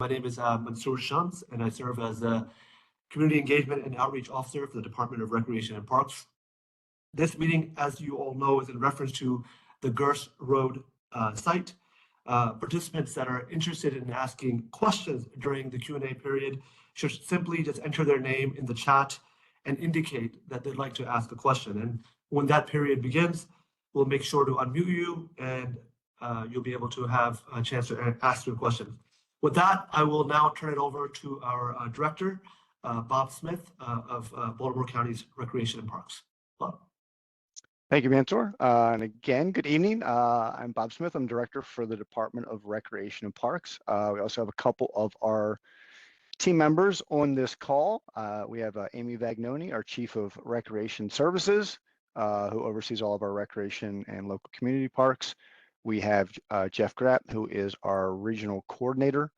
My name is Mansoor Shams, and I serve as the Community Engagement and Outreach Officer for the Department of Recreation and Parks. This meeting, as you all know, is in reference to the Gerst Road site. Participants that are interested in asking questions during the Q&A period should simply just enter their name in the chat and indicate that they'd like to ask a question. And when that period begins, we'll make sure to unmute you and you'll be able to have a chance to ask your question. With that, I will now turn it over to our director, Bob Smith of Baltimore County's Recreation and Parks. Bob. Thank you, Mansoor. And again, good evening. I'm Bob Smith. I'm director for the Department of Recreation and Parks. We also have a couple of our team members on this call. We have Amy Vagnoni, our Chief of Recreation Services, who oversees all of our recreation and local community parks. We have Jeff Grapp, who is our regional coordinator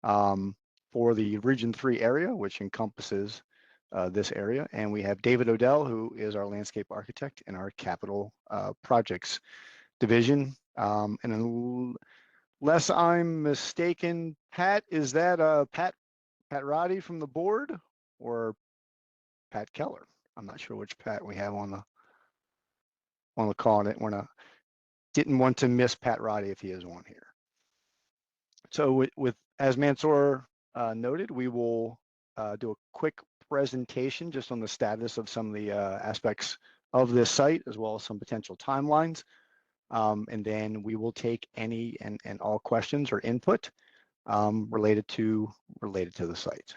for the Region 3 area, which encompasses this area. And we have David Odell, who is our landscape architect in our capital projects division. And unless I'm mistaken, Pat, is that Pat Roddy from the board or Pat Keller? I'm not sure which Pat we have on the call. Didn't want to miss Pat Roddy if he is on here. So with as Mansoor noted, we will do a quick presentation just on the status of some of the aspects of this site, as well as some potential timelines. And then we will take any and all questions or input related to the site.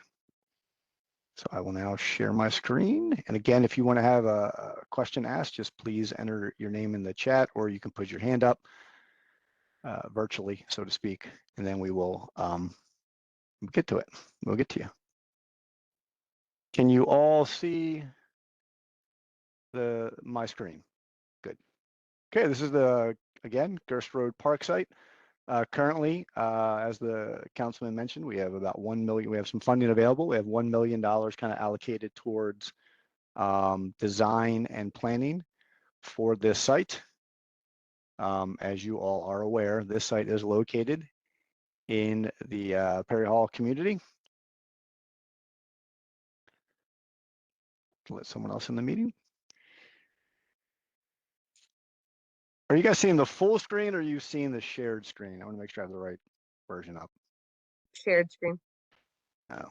So I will now share my screen. And again, if you want to have a question asked, just please enter your name in the chat, or you can put your hand up virtually, so to speak, and then we will get to it. We'll get to you. Can you all see my screen? Good. Okay, this is again, Gerst Road Park Site. Currently, as the councilman mentioned, we have about $1 million. We have some funding available. We have $1 million kind of allocated towards design and planning for this site. As you all are aware, this site is located in the Perry Hall community. Let someone else in the meeting. Are you guys seeing the full screen, or are you seeing the shared screen? I want to make sure I have the right version up. Shared screen. Oh,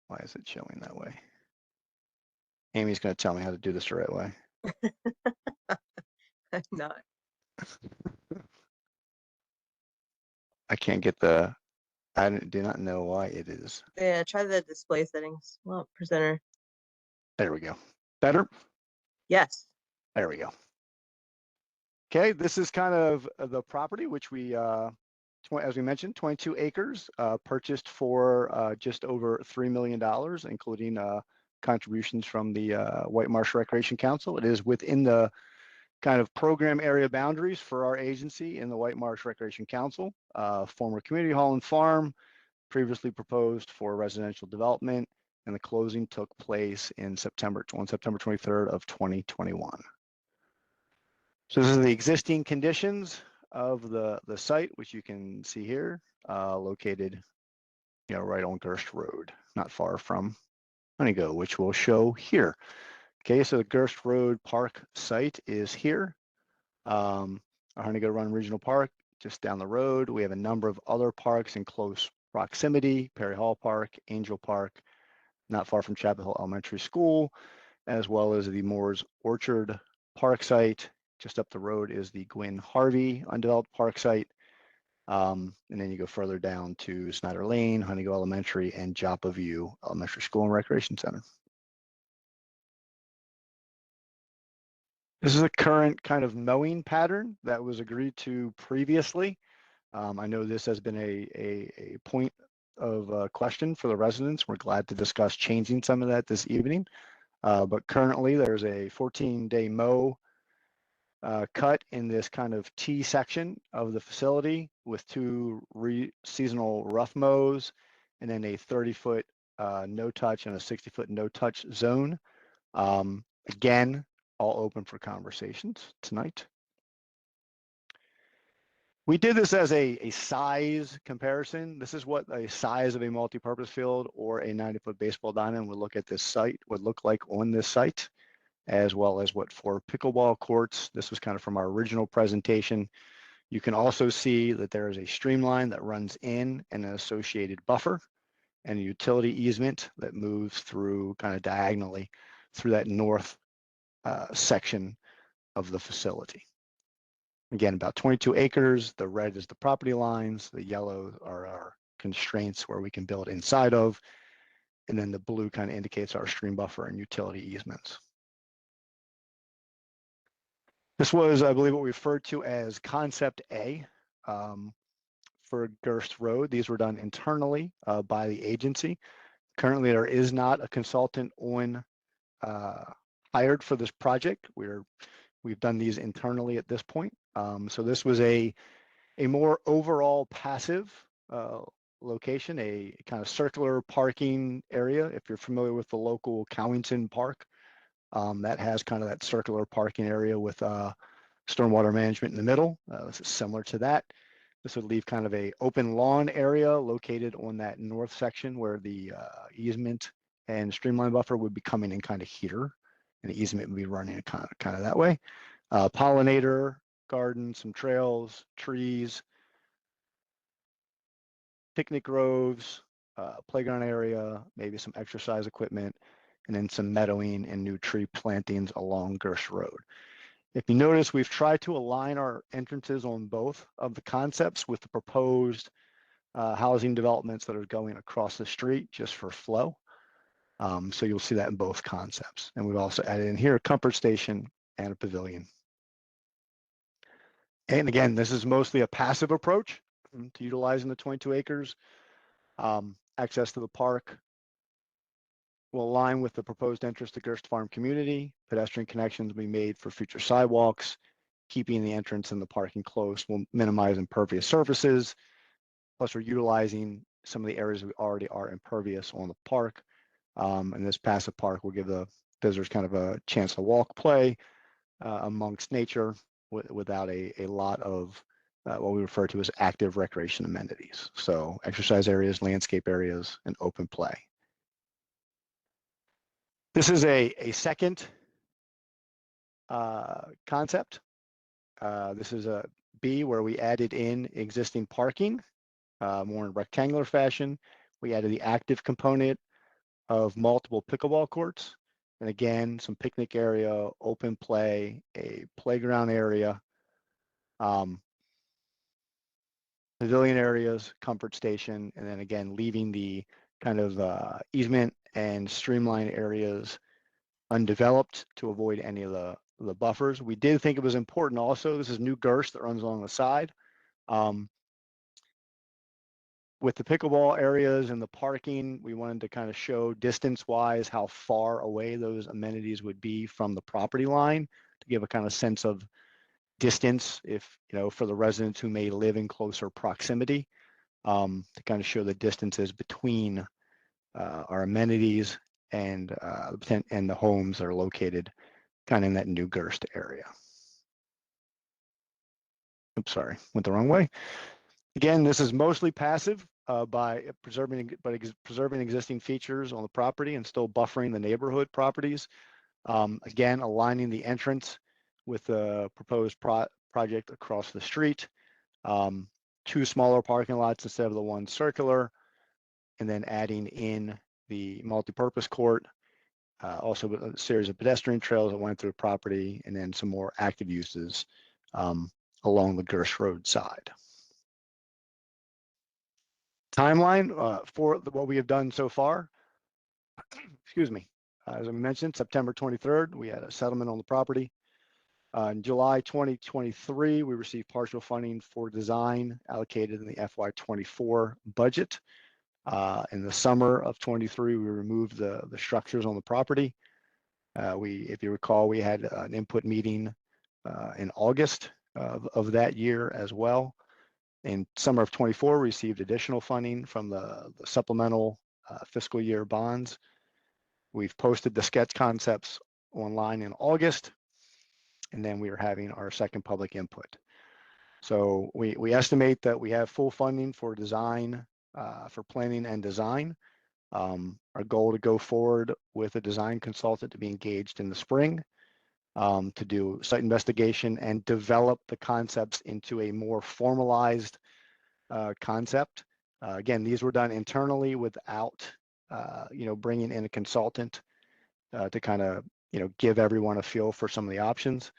why is it showing that way? Amy's going to tell me how to do this the right way. I'm not. I can't get I do not know why it is. Yeah, try the display settings. Well, presenter. There we go. Better? Yes. There we go. Okay, this is kind of the property, which we, as we mentioned, 22 acres, purchased for just over $3 million, including contributions from the White Marsh Recreation Council. It is within the kind of program area boundaries for our agency in the White Marsh Recreation Council. Former community hall and farm, previously proposed for residential development, and the closing took place on September 23rd of 2021. So this is the existing conditions of the site, which you can see here, located, right on Gerst Road, not far from Honeygo, which we'll show here. Okay, so the Gerst Road Park Site is here. Our Honeygo Run Regional Park, just down the road. We have a number of other parks in close proximity: Perry Hall Park, Angel Park, not far from Chapel Hill Elementary School, as well as the Moore's Orchard Park Site. Just up the road is the Gwynn Harvey undeveloped park site. And then you go further down to Snyder Lane, Honeygo Elementary, and Joppa View Elementary School and Recreation Center. This is a current kind of mowing pattern that was agreed to previously. I know this has been a point of question for the residents. We're glad to discuss changing some of that this evening. But currently there's a 14-day mow cut in this kind of T section of the facility with 2 seasonal rough mows, and then a 30-foot no touch and a 60-foot no touch zone. Again, all open for conversations tonight. We did this as a size comparison. This is what a size of a multi-purpose field or a 90-foot baseball diamond would look at this site, would look like on this site, as well as what for pickleball courts. This was kind of from our original presentation. You can also see that there is a streamline that runs in and an associated buffer and a utility easement that moves through kind of diagonally through that north section of the facility. Again, about 22 acres. The red is the property lines. The yellow are our constraints where we can build inside of. And then the blue kind of indicates our stream buffer and utility easements. This was, I believe, what we referred to as Concept A for Gerst Road. These were done internally by the agency. Currently, there is not a consultant on hired for this project. We've done these internally at this point. So this was a more overall passive location, a kind of circular parking area. If you're familiar with the local Cowington Park, that has kind of that circular parking area with stormwater management in the middle. This is similar to that. This would leave kind of a open lawn area located on that north section where the easement and streamline buffer would be coming in kind of here, and the easement would be running kind of that way. Pollinator garden, some trails, trees, picnic groves, playground area, maybe some exercise equipment, and then some meadowing and new tree plantings along Gerst Road. If you notice, we've tried to align our entrances on both of the concepts with the proposed housing developments that are going across the street just for flow. So you'll see that in both concepts. And we've also added in here a comfort station and a pavilion. And again, this is mostly a passive approach to utilizing the 22 acres. Access to the park will align with the proposed entrance to Gerst Farm community. Pedestrian connections will be made for future sidewalks. Keeping the entrance and the parking close will minimize impervious surfaces. Plus, we're utilizing some of the areas we already are impervious on the park. And this passive park will give the visitors kind of a chance to walk, play amongst nature without a lot of what we refer to as active recreation amenities. So exercise areas, landscape areas, and open play. This is a second concept. This is a B where we added in existing parking, more in rectangular fashion. We added the active component of multiple pickleball courts. And again, some picnic area, open play, a playground area, pavilion areas, comfort station, and then again, leaving the kind of easement and streamline areas undeveloped to avoid any of the buffers. We did think it was important also, this is new Gerst that runs along the side. With the pickleball areas and the parking, we wanted to kind of show distance-wise how far away those amenities would be from the property line to give a kind of sense of distance, if for the residents who may live in closer proximity, to kind of show the distances between our amenities and the homes that are located kind of in that new Gerst area. Oops, sorry, went the wrong way. Again, this is mostly passive by preserving existing features on the property and still buffering the neighborhood properties. Again, aligning the entrance with the proposed project across the street. 2 smaller parking lots instead of the 1 circular, and then adding in the multi-purpose court, also a series of pedestrian trails that went through the property, and then some more active uses along the Gerst Road side. Timeline for what we have done so far. Excuse me. As I mentioned, September 23rd, we had a settlement on the property. In July 2023, we received partial funding for design allocated in the FY24 budget. In the summer of 23, we removed the structures on the property. If you recall, we had an input meeting in August of that year as well. In summer of 24, we received additional funding from the supplemental fiscal year bonds. We've posted the sketch concepts online in August, and then we are having our second public input. So we estimate that we have full funding for design, for planning and design. Our goal to go forward with a design consultant to be engaged in the spring, to do site investigation and develop the concepts into a more formalized concept. Again, these were done internally without, bringing in a consultant to kind of, give everyone a feel for some of the options.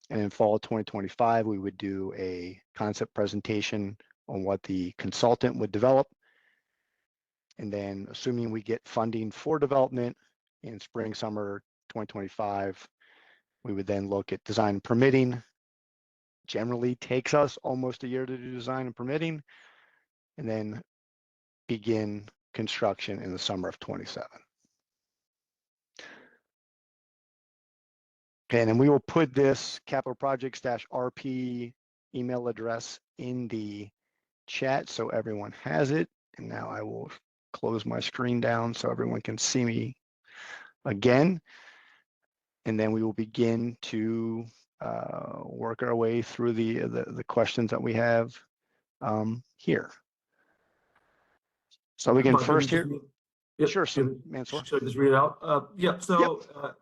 And in fall 2025, we would do a concept presentation on what the consultant would develop. And then assuming we get funding for development in spring, summer 2025, we would then look at design and permitting. Generally takes us almost a year to do design and permitting, and then begin construction in the summer of 27. Okay, and then we will put this capital projects-RP email address in the chat so everyone has it. And now I will close my screen down so everyone can see me again. And then we will begin to work our way through the questions that we have here. So we can Mark, first maybe here. just read- Sure, yeah, Mansour. should I just read it out? Yeah, so Yep.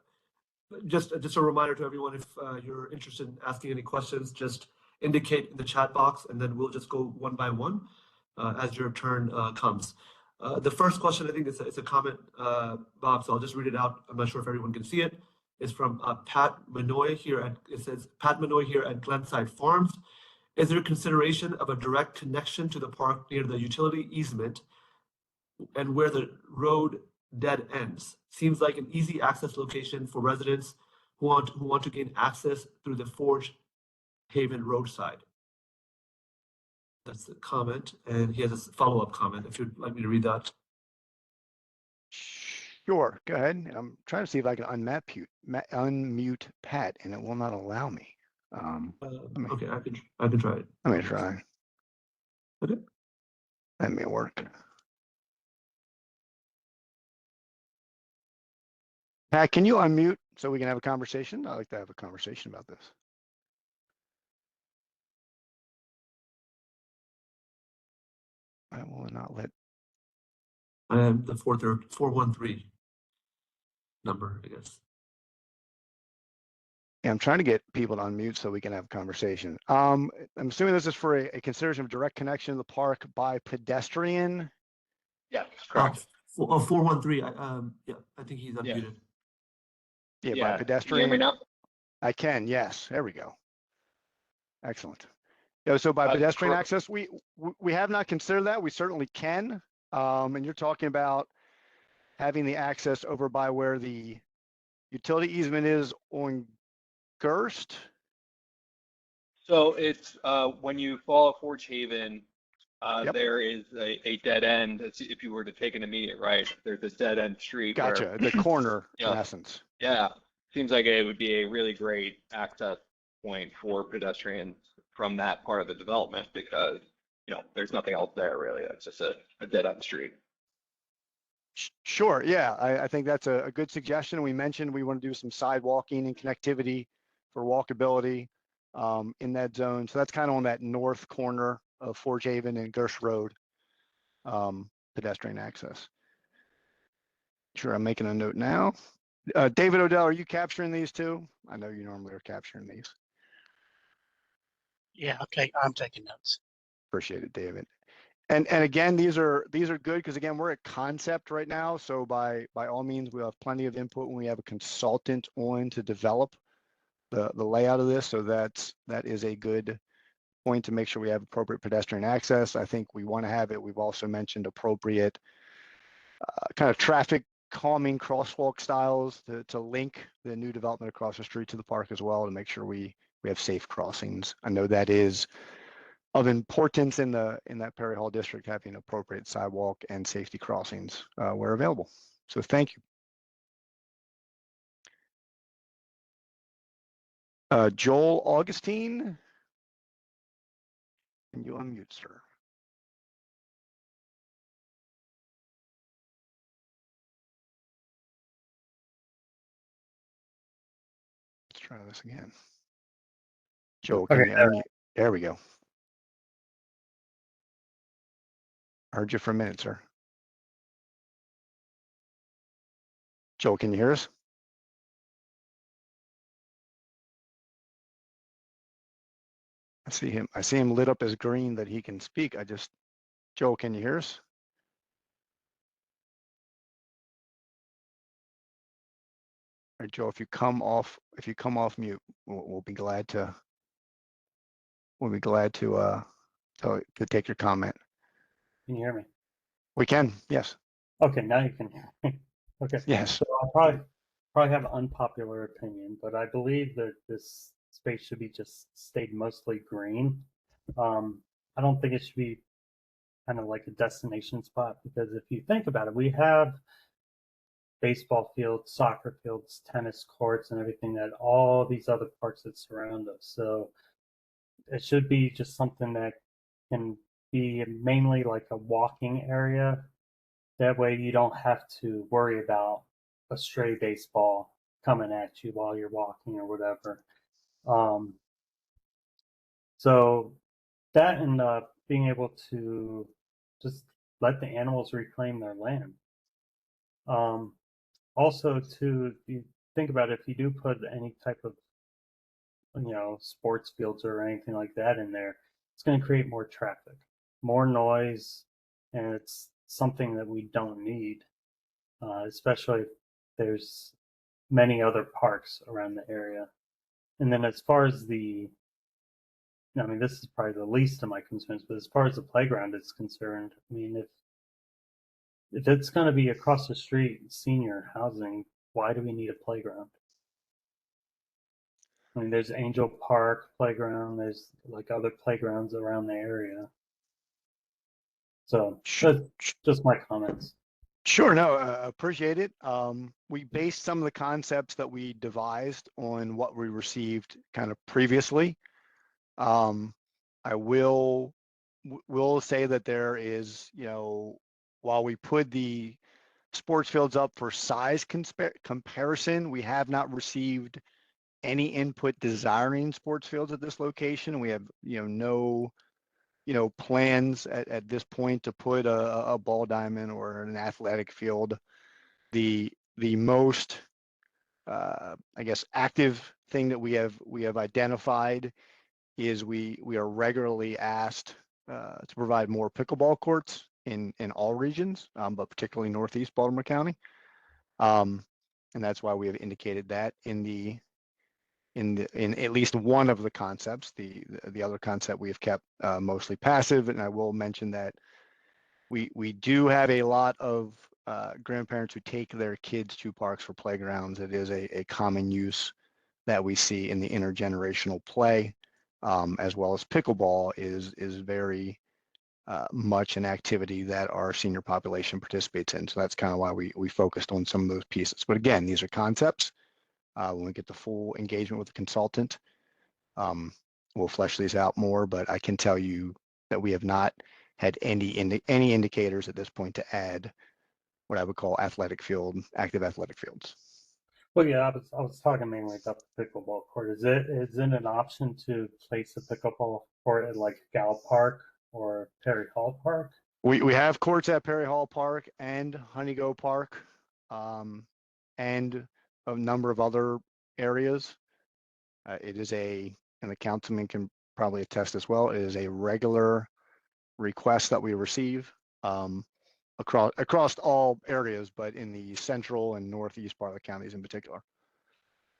just a reminder to everyone, if you're interested in asking any questions, just indicate in the chat box, and then we'll just go one by one as your turn comes. The first question, I think it's a comment, Bob, so I'll just read it out. I'm not sure if everyone can see it. It's from Pat Manoy here it says, Pat Manoy here at Glenside Farms. Is there consideration of a direct connection to the park near the utility easement and where the road dead ends? Seems like an easy access location for residents who want to gain access through the Forge Haven roadside. That's the comment, and he has a follow-up comment if you'd like me to read that. Sure, go ahead. I'm trying to see if I can unmute Pat, and it will not allow me. Okay, I can try it. Let me try. Okay. That may work. Pat, can you unmute so we can have a conversation? I'd like to have a conversation about this. I will not let. I am the 413 number, I guess. Yeah, I'm trying to get people to unmute so we can have a conversation. I'm assuming this is for a consideration of direct connection to the park by pedestrian. Yeah, correct. 413. Yeah, I think he's unmuted. Yeah, Yeah, by can you hear me pedestrian. now? I can, yes. There we go. Excellent. Yeah, so by pedestrian access, we have not considered that. We certainly can. And you're talking about having the access over by where the utility easement is on Gerst. So it's when you follow Forge Haven, Yep. there is a dead end. If you were to take an immediate right, there's this dead end street. Gotcha. Where, The corner, Yeah. in essence. yeah, seems like it would be a really great access point for pedestrians from that part of the development because, there's nothing else there really. It's just a dead end street. Sure. Yeah, I think that's a good suggestion. We mentioned we want to do some sidewalking and connectivity for walkability in that zone. So that's kind of on that north corner of Forge Haven and Gerst Road, pedestrian access. Sure, I'm making a note now. David Odell, are you capturing these too? I know you normally are capturing these. Yeah, okay, I'm taking notes. Appreciate it, David. And again, these are good because again, we're at concept right now. So by all means, we'll have plenty of input when we have a consultant on to develop the layout of this. So that is a good point to make sure we have appropriate pedestrian access. I think we want to have it. We've also mentioned appropriate kind of traffic calming crosswalk styles to link the new development across the street to the park as well to make sure we have safe crossings. I know that is of importance in that Perry Hall district, having appropriate sidewalk and safety crossings where available. So thank you. Joel Augustine, can you unmute, sir? Let's try this again. Joel, can Okay, you unmute? There we go. Heard you for a minute, sir. Joel, can you hear us? I see him. I see him lit up as green that he can speak. Joel, can you hear us? All right, Joel, if you come off mute, we'll be glad to to take your comment. Can you hear me? We can, yes. Okay, now you can hear me. Okay, Yes. so I probably have an unpopular opinion, but I believe that this space should be just stayed mostly green. I don't think it should be kind of like a destination spot, because if you think about it, we have baseball fields, soccer fields, tennis courts, and everything that all these other parks that surround us. So it should be just something that can be mainly like a walking area. That way you don't have to worry about a stray baseball coming at you while you're walking or whatever. So that, and being able to just let the animals reclaim their land. Also, to you think about it, if you do put any type of sports fields or anything like that in there, it's going to create more traffic, more noise, and it's something that we don't need, especially if there's many other parks around the area. And then as far as this is probably the least of my concerns, but as far as the playground is concerned, I mean, if it's going to be across the street, senior housing, why do we need a playground? I mean, there's Angel Park playground. There's like other playgrounds around the area. So just my comments. Sure, no, appreciate it. We based some of the concepts that we devised on what we received kind of previously. I will say that there is, while we put the sports fields up for size comparison, we have not received any input desiring sports fields at this location. We have, no, plans at this point to put a ball diamond or an athletic field. The most, I guess, active thing that we have identified is we are regularly asked to provide more pickleball courts in all regions, but particularly Northeast Baltimore County. And that's why we have indicated that in at least one of the concepts. The other concept we have kept mostly passive, and I will mention that we do have a lot of grandparents who take their kids to parks for playgrounds. It is a common use that we see in the intergenerational play, as well as pickleball is very much an activity that our senior population participates in. So that's kind of why we focused on some of those pieces. But again, these are concepts. When we get the full engagement with the consultant, we'll flesh these out more, but I can tell you that we have not had any indicators at this point to add what I would call active athletic fields. Well, yeah, I was talking mainly about the pickleball court. Is it an option to place a pickleball court at like Gal Park or Perry Hall Park? We have courts at Perry Hall Park and Honeygo Park, and a number of other areas. It is and the councilman can probably attest as well, it is a regular request that we receive across all areas, but in the central and northeast part of the counties in particular.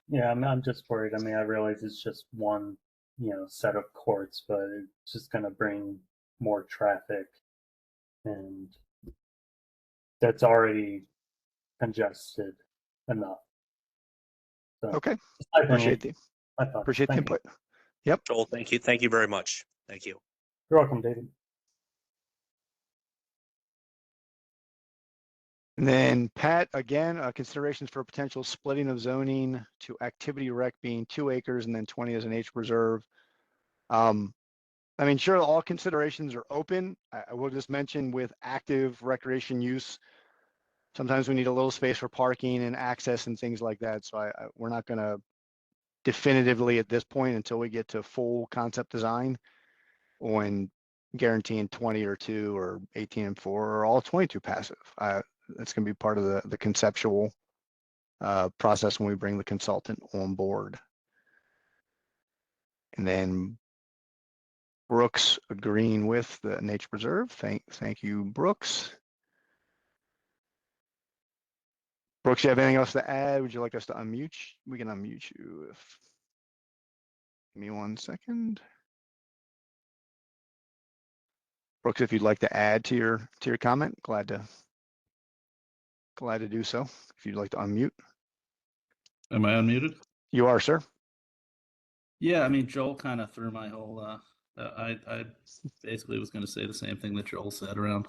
Yeah, I'm just worried. I mean, I realize it's just one, set of courts, but it's just going to bring more traffic, and that's already congested enough. So, Okay, appreciate the Appreciate the input. Yep. Joel, thank you. Thank you very much. Thank you. You're welcome, David. And then Pat, again, considerations for potential splitting of zoning to activity rec being 2 acres and then 20 as an nature reserve. I mean, sure, all considerations are open. I will just mention with active recreation use, sometimes we need a little space for parking and access and things like that. So we're not going to definitively at this point until we get to full concept design on guaranteeing 20 or 2 or 18 and 4 or all 22 passive. That's going to be part of the conceptual process when we bring the consultant on board. And then Brooks agreeing with the nature preserve. Thank you, Brooks. Brooks, you have anything else to add? Would you like us to unmute? We can unmute you if. Give me 1 second. Brooks, if you'd like to add to your comment, glad to do so. If you'd like to unmute. Am I unmuted? You are, sir. Yeah, I mean, Joel kind of threw my whole, I basically was going to say the same thing that Joel said around.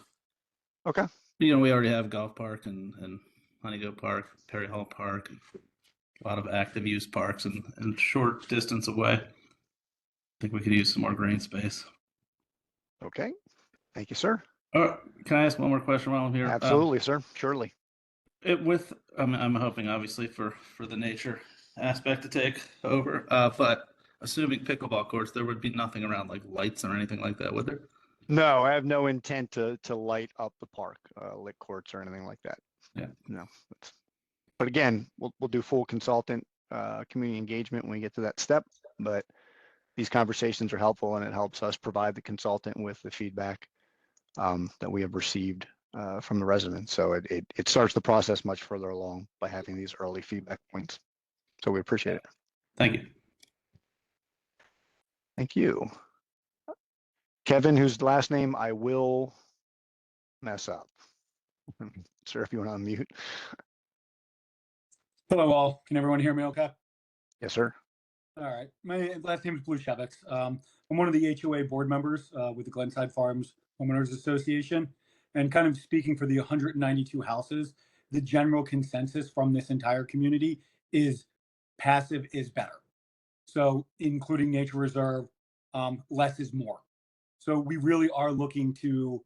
Okay. You know, we already have Golf Park and Honeygoat Park, Perry Hall Park, and a lot of active use parks and short distance away. I think we could use some more green space. Okay. Thank you, sir. Can I ask one more question while I'm here? Absolutely, sir. Surely. I'm hoping obviously for the nature aspect to take over, but assuming pickleball courts, there would be nothing around like lights or anything like that, would there? No, I have no intent to light up the park, lit courts or anything like that. Yeah. No. But again, we'll do full consultant community engagement when we get to that step. But these conversations are helpful, and it helps us provide the consultant with the feedback that we have received from the residents. So it starts the process much further along by having these early feedback points. So we appreciate it. Thank you. Thank you. Kevin, whose last name I will mess up. Sir, if you want to unmute. Hello all, can everyone hear me okay? Yes, sir. All right, my last name is Blushevitz. I'm one of the HOA board members with the Glenside Farms Homeowners Association, and kind of speaking for the 192 houses, the general consensus from this entire community is passive is better. So including nature reserve, less is more. So we really are looking to,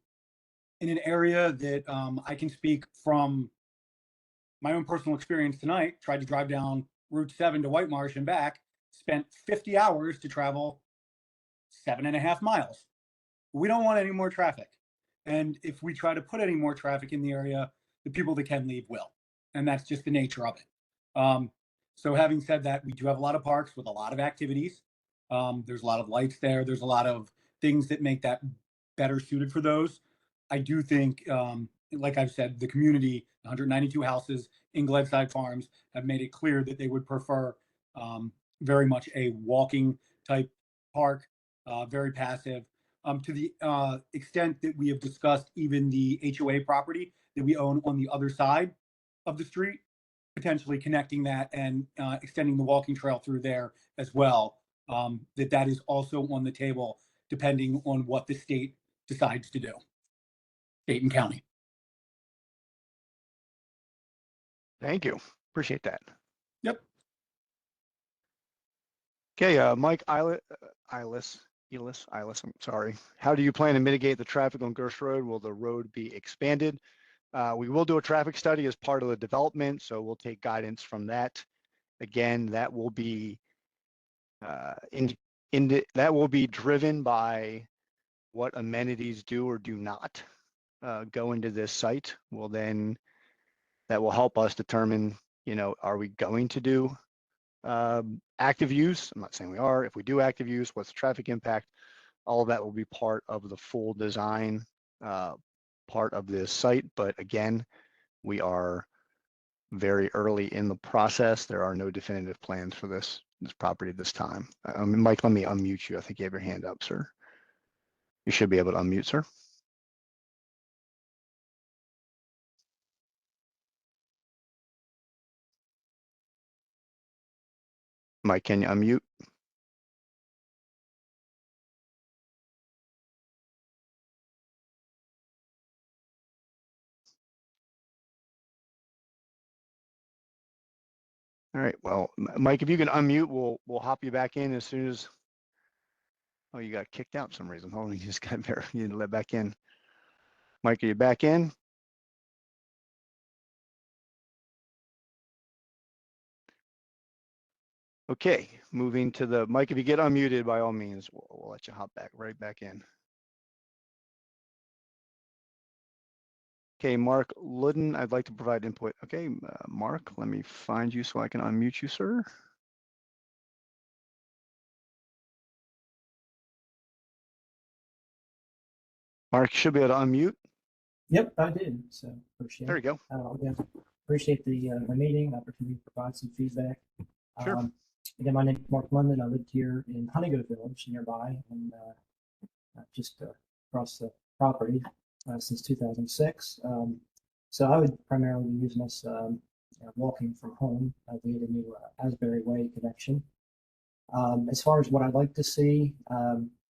in an area that I can speak from my own personal experience tonight, tried to drive down Route 7 to White Marsh and back, spent 50 hours to travel 7.5 miles. We don't want any more traffic. And if we try to put any more traffic in the area, the people that can leave will. And that's just the nature of it. So having said that, we do have a lot of parks with a lot of activities. There's a lot of lights there. There's a lot of things that make that better suited for those. I do think, like I've said, the community, 192 houses in Glenside Farms have made it clear that they would prefer very much a walking type park, very passive. To the extent that we have discussed even the HOA property that we own on the other side of the street, potentially connecting that and extending the walking trail through there as well, that is also on the table depending on what the state decides to do, state and county. Thank you. Appreciate that. Yep. Okay, Mike Eilis, I'm sorry. How do you plan to mitigate the traffic on Gerst Road? Will the road be expanded? We will do a traffic study as part of the development, so we'll take guidance from that. Again, that will be that will be driven by what amenities do or do not go into this site. That will help us determine, are we going to do active use? I'm not saying we are. If we do active use, what's the traffic impact? All of that will be part of the full design part of this site. But again, we are very early in the process. There are no definitive plans for this property at this time. Mike, let me unmute you. I think you have your hand up, sir. You should be able to unmute, sir. Mike, can you unmute? All right, well, Mike, if you can unmute, we'll hop you back in as soon as, oh, you got kicked out for some reason. Hold on, you just got there, you need to let back in. Mike, are you back in? Okay, moving to the, Mike, if you get unmuted, by all means, we'll let you hop right back in. Okay, Mark Ludden, I'd like to provide input. Okay, Mark, let me find you so I can unmute you, sir. Mark, you should be able to unmute. Yep, I did. So appreciate There you it. go. Yeah, appreciate the meeting, opportunity to provide some feedback. Sure. Again, my name is Mark London. I lived here in Honeygo Village nearby and just across the property since 2006. So I would primarily be using this walking from home via the new Asbury Way connection. As far as what I'd like to see,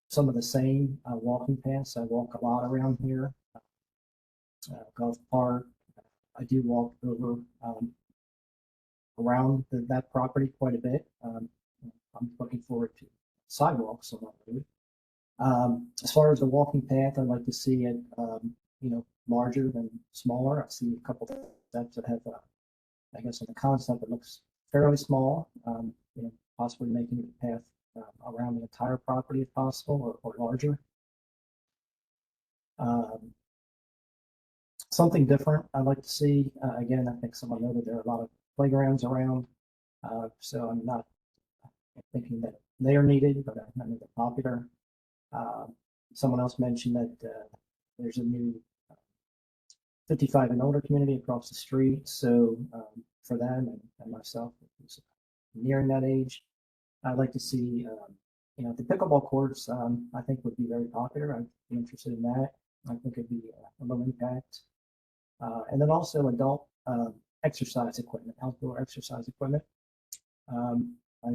some of the same walking paths. I walk a lot around here. Golf park. I do walk over around that property quite a bit. I'm looking forward to sidewalks along the route. As far as the walking path, I'd like to see it, larger than smaller. I see a couple of steps that have, I guess, in the concept, it looks fairly small. Possibly making the path around the entire property if possible, or larger. Something different I'd like to see. Again, I think someone noted there are a lot of playgrounds around, so I'm not thinking that they are needed, but I know they're popular. Someone else mentioned that there's a new 55 and older community across the street, so for them and myself, who's nearing that age, I'd like to see, the pickleball courts. I think would be very popular. I'd be interested in that. I think it'd be a low impact. And then also adult exercise equipment, outdoor exercise equipment. I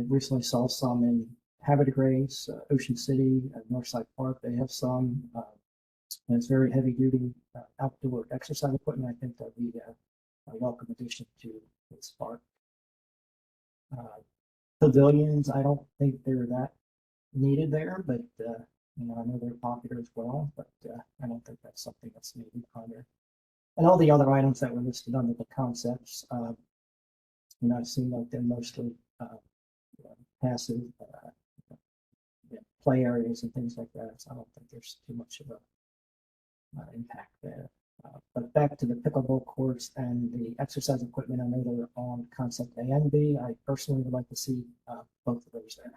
recently saw some in Habitat Grace, Ocean City, Northside Park. They have some, and it's very heavy duty outdoor exercise equipment. I think that'd be a welcome addition to this park. Pavilions, I don't think they're that needed there, but I know they're popular as well, but I don't think that's something that's needed either. And all the other items that were listed under the concepts, I've seen that they're mostly passive play areas and things like that. So I don't think there's too much of a impact there. But back to the pickleball courts and the exercise equipment, I know they're on concept A and B. I personally would like to see both of those there.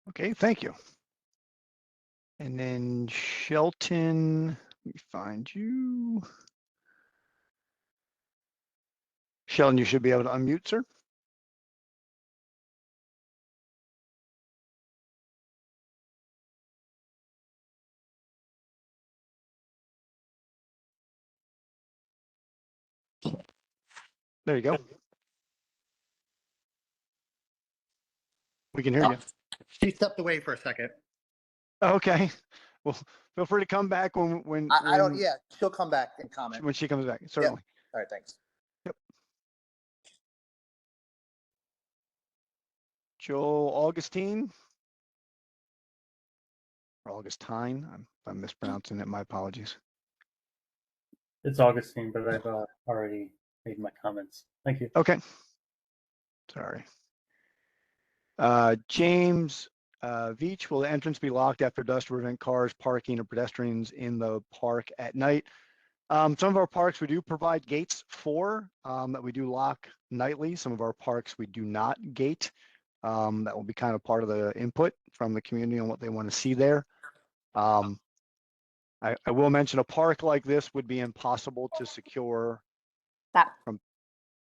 Okay, thank you. And then Shelton, let me find you. Sheldon, you should be able to unmute, sir. There you go. We can hear you. She stepped away for a second. Okay. Well, feel free to come back when I don't. Yeah, she'll come back and comment when she comes back. Certainly. All right. Thanks. Yep. Joel Augustine. Or Augustine. If I'm mispronouncing it, my apologies. It's Augustine, but I've already made my comments. Thank you. Okay. Sorry. James Veach, will the entrance be locked after dusk to prevent cars parking or pedestrians in the park at night? Some of our parks we do provide gates for that we do lock nightly. Some of our parks we do not gate. That will be kind of part of the input from the community on what they want to see there. I will mention a park like this would be impossible to secure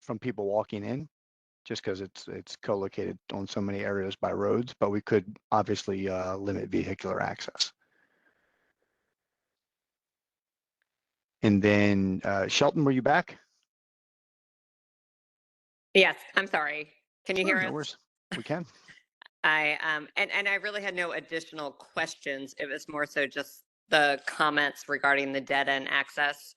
from people walking in, just because it's co-located on so many areas by roads, but we could obviously limit vehicular access. And then Shelton, were you back? Yes, I'm sorry. Can you hear No us? worries. We can. And I really had no additional questions. It was more so just the comments regarding the dead end access.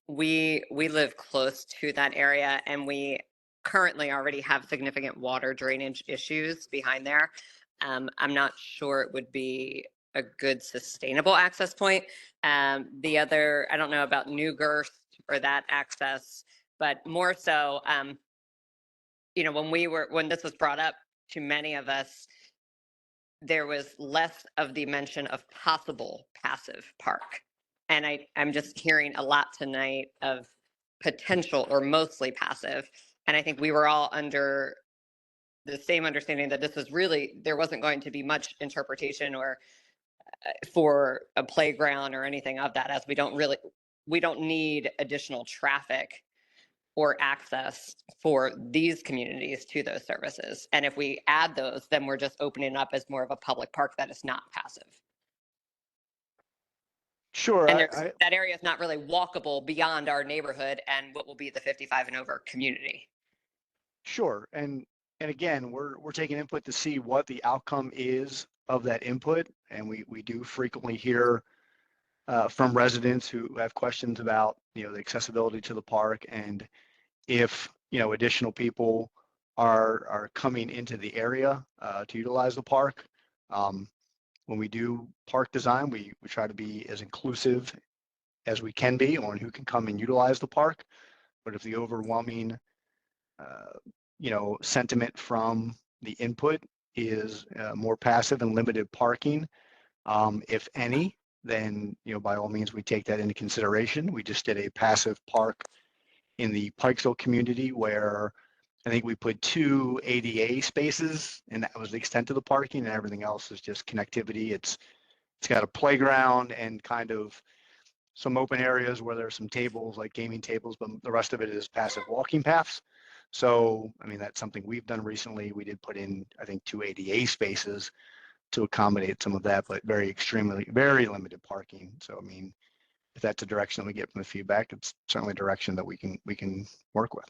We live close to that area, and we currently already have significant water drainage issues behind there. I'm not sure it would be a good sustainable access point. The other, I don't know about New Gerst or that access, but more so, you know, when this was brought up to many of us, there was less of the mention of possible passive park. And I'm just hearing a lot tonight of potential or mostly passive. And I think we were all under the same understanding that this was really, there wasn't going to be much interpretation or for a playground or anything of that, as we don't need additional traffic or access for these communities to those services. And if we add those, then we're just opening up as more of a public park that is not passive. Sure. And that area is not really walkable beyond our neighborhood and what will be the 55 and over community. Sure. And again, we're taking input to see what the outcome is of that input. And we do frequently hear from residents who have questions about, the accessibility to the park, and if, additional people are coming into the area to utilize the park. When we do park design, we try to be as inclusive as we can be on who can come and utilize the park. But if the overwhelming, sentiment from the input is more passive and limited parking, if any, then, by all means, we take that into consideration. We just did a passive park in the Pikesville community where I think we put 2 ADA spaces, and that was the extent of the parking, and everything else is just connectivity. It's got a playground and kind of some open areas where there's some tables, like gaming tables, but the rest of it is passive walking paths. So, I mean, that's something we've done recently. We did put in, I think, 2 ADA spaces to accommodate some of that, but very limited parking. So, I mean, if that's a direction that we get from the feedback, it's certainly a direction that we can work with.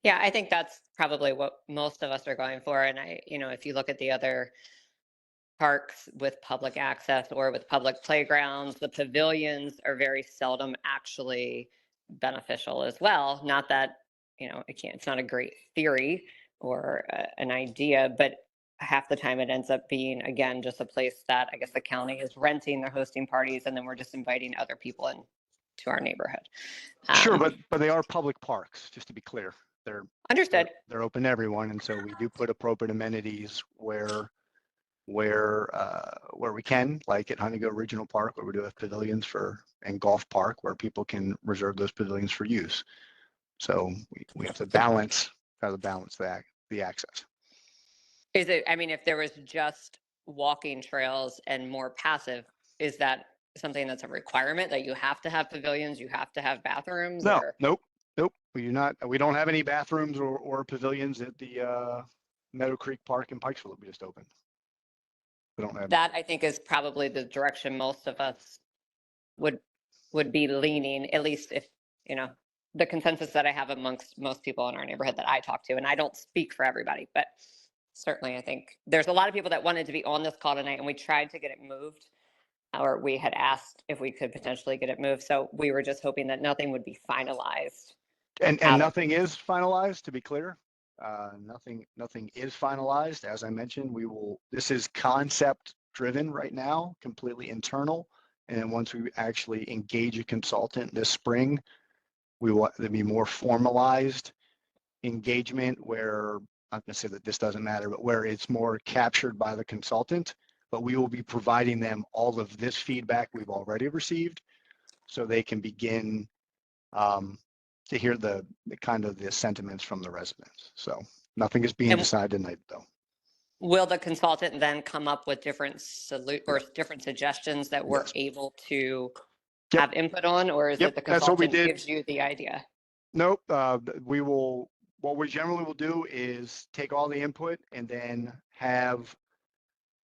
Yeah, I think that's probably what most of us are going for. And if you look at the other parks with public access or with public playgrounds, the pavilions are very seldom actually beneficial as well. Not that, it's not a great theory or an idea, but half the time it ends up being, again, just a place that I guess the county is renting, they're hosting parties, and then we're just inviting other people in to our neighborhood. Sure, but they are public parks, just to be clear. They're understood. They're open to everyone, and so we do put appropriate amenities where we can, like at Honeygo Regional Park, where we do have pavilions and Golf Park, where people can reserve those pavilions for use. So we have to balance the access. Is it, if there was just walking trails and more passive, is that something that's a requirement that you have to have pavilions, you have to have bathrooms? No, or? nope. We do not. We don't have any bathrooms or pavilions at the Meadow Creek Park in Pikesville that we just opened. We don't have that. I think is probably the direction most of us would be leaning, at least if, the consensus that I have amongst most people in our neighborhood that I talk to, and I don't speak for everybody, but certainly I think there's a lot of people that wanted to be on this call tonight, and we tried to get it moved, or we had asked if we could potentially get it moved. So we were just hoping that nothing would be finalized. And nothing is finalized, to be clear. Nothing is finalized. As I mentioned, this is concept driven right now, completely internal. And then once we actually engage a consultant this spring, we want there to be more formalized engagement where, I'm not going to say that this doesn't matter, but where it's more captured by the consultant, but we will be providing them all of this feedback we've already received so they can begin to hear the kind of the sentiments from the residents. So nothing is being decided tonight, though. Will the consultant then come up with different different suggestions that we're able to have input on, or is it the consultant gives you the idea? Nope. What we generally will do is take all the input and then have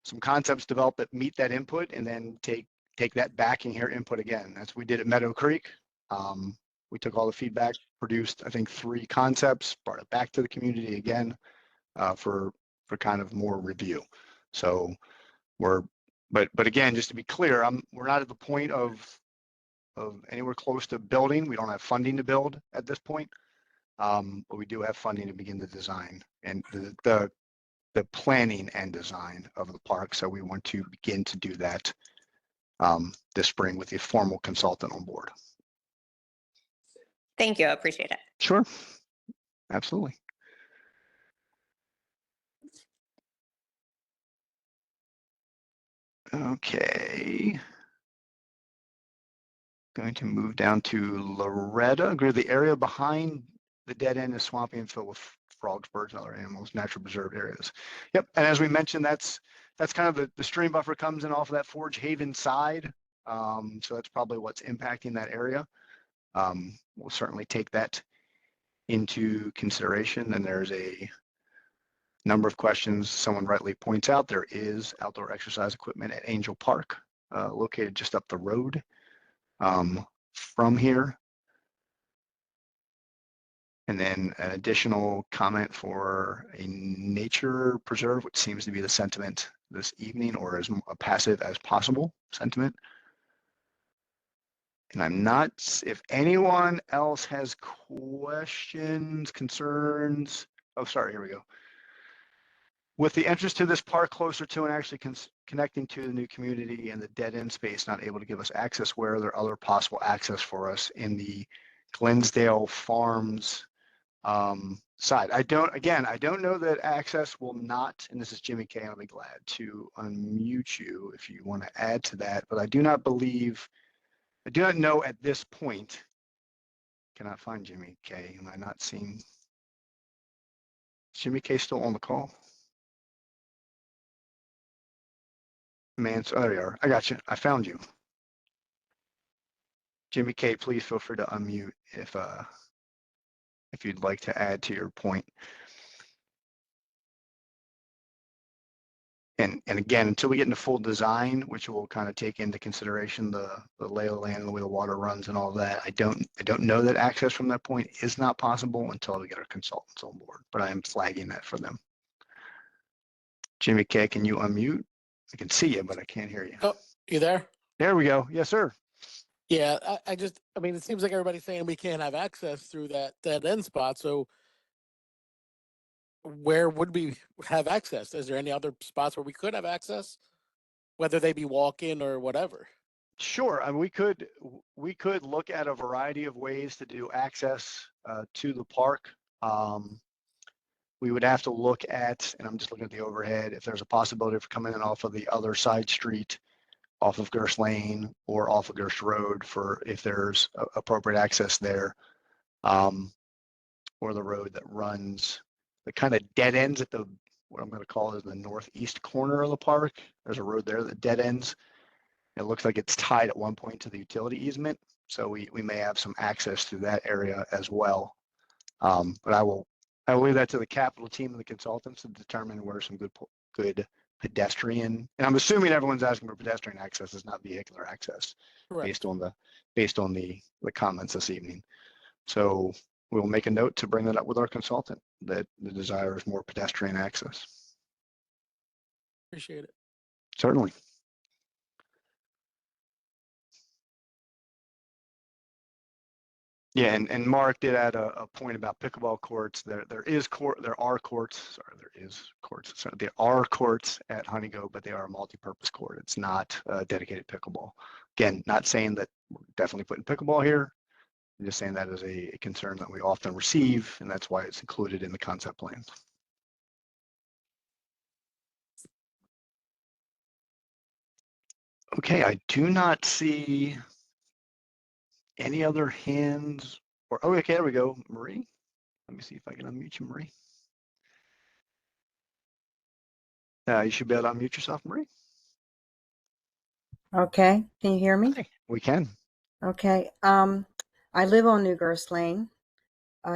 some concepts developed that meet that input, and then take that back and hear input again. That's what we did at Meadow Creek. We took all the feedback, produced, I think, 3 concepts, brought it back to the community again for kind of more review. So but again, just to be clear, we're not at the point of anywhere close to building. We don't have funding to build at this point, but we do have funding to begin the design and the planning and design of the park. So we want to begin to do that this spring with a formal consultant on board. Thank you. I appreciate it. Sure. Absolutely. Okay. Going to move down to Loretta. The area behind the dead end is swampy and filled with frogs, birds, and other animals, natural preserve areas. Yep, and as we mentioned, that's kind of the stream buffer comes in off of that Forge Haven side. So that's probably what's impacting that area. We'll certainly take that into consideration. And there's a number of questions someone rightly points out. There is outdoor exercise equipment at Angel Park, located just up the road from here. And then an additional comment for a nature preserve, which seems to be the sentiment this evening, or as passive as possible sentiment. And I'm not, if anyone else has questions, concerns. Oh, sorry, here we go. With the entrance to this park closer to and actually connecting to the new community and the dead end space not able to give us access, where are there other possible access for us in the Glensdale Farms side? I don't know that access will not, and this is Jimmy K, I'll be glad to unmute you if you want to add to that, but I do not know at this point. Cannot find Jimmy K. Am I not seeing? Is Jimmy K still on the call? Man, so there you are. I got you. I found you. Jimmy K, please feel free to unmute if you'd like to add to your point. And again, until we get into full design, which will kind of take into consideration the lay of the land and the way the water runs and all that, I don't know that access from that point is not possible until we get our consultants on board, but I am flagging that for them. Jimmy K, can you unmute? I can see you, but I can't hear you. Oh, you there? There we go. Yes, sir. Yeah, I mean, it seems like everybody's saying we can't have access through that end spot. So where would we have access? Is there any other spots where we could have access, whether they be walk-in or whatever? Sure. I mean, we could look at a variety of ways to do access to the park. We would have to look at, and I'm just looking at the overhead, if there's a possibility of coming in off of the other side street, off of Gerst Lane or off of Gerst Road, for if there's appropriate access there, or the road that runs, the kind of dead ends at what I'm going to call is the northeast corner of the park. There's a road there that dead ends. It looks like it's tied at one point to the utility easement. So we may have some access through that area as well. But I will leave that to the capital team and the consultants to determine where some good pedestrian, and I'm assuming everyone's asking for pedestrian access, is not vehicular access. Correct. based on the comments this evening. So we'll make a note to bring that up with our consultant, that the desire is more pedestrian access. Appreciate it. Certainly. Yeah, and Mark did add a point about pickleball courts. There are courts at Honeygo, but they are a multi-purpose court. It's not dedicated pickleball. Again, not saying that we're definitely putting pickleball here. I'm just saying that is a concern that we often receive, and that's why it's included in the concept plans. Okay, I do not see any other hands. Oh, okay, there we go, Marie. Let me see if I can unmute you, Marie. You should be able to unmute yourself, Marie. Okay, can you hear me? Hi, we can. Okay, I live on New Gerst Lane.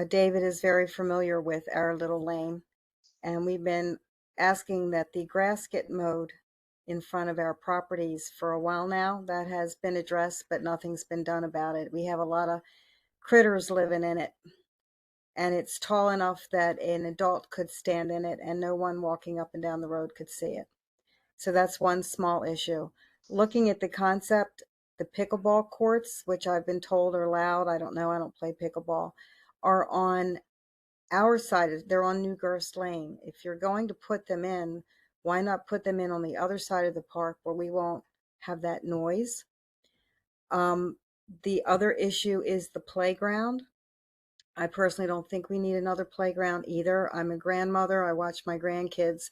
David is very familiar with our little lane, and we've been asking that the grass get mowed in front of our properties for a while now. That has been addressed, but nothing's been done about it. We have a lot of critters living in it, and it's tall enough that an adult could stand in it and no one walking up and down the road could see it. So that's one small issue. Looking at the concept, the pickleball courts, which I've been told are loud, I don't know, I don't play pickleball, are on our side. They're on New Gerst Lane. If you're going to put them in, why not put them in on the other side of the park where we won't have that noise? The other issue is the playground. I personally don't think we need another playground either. I'm a grandmother. I watch my grandkids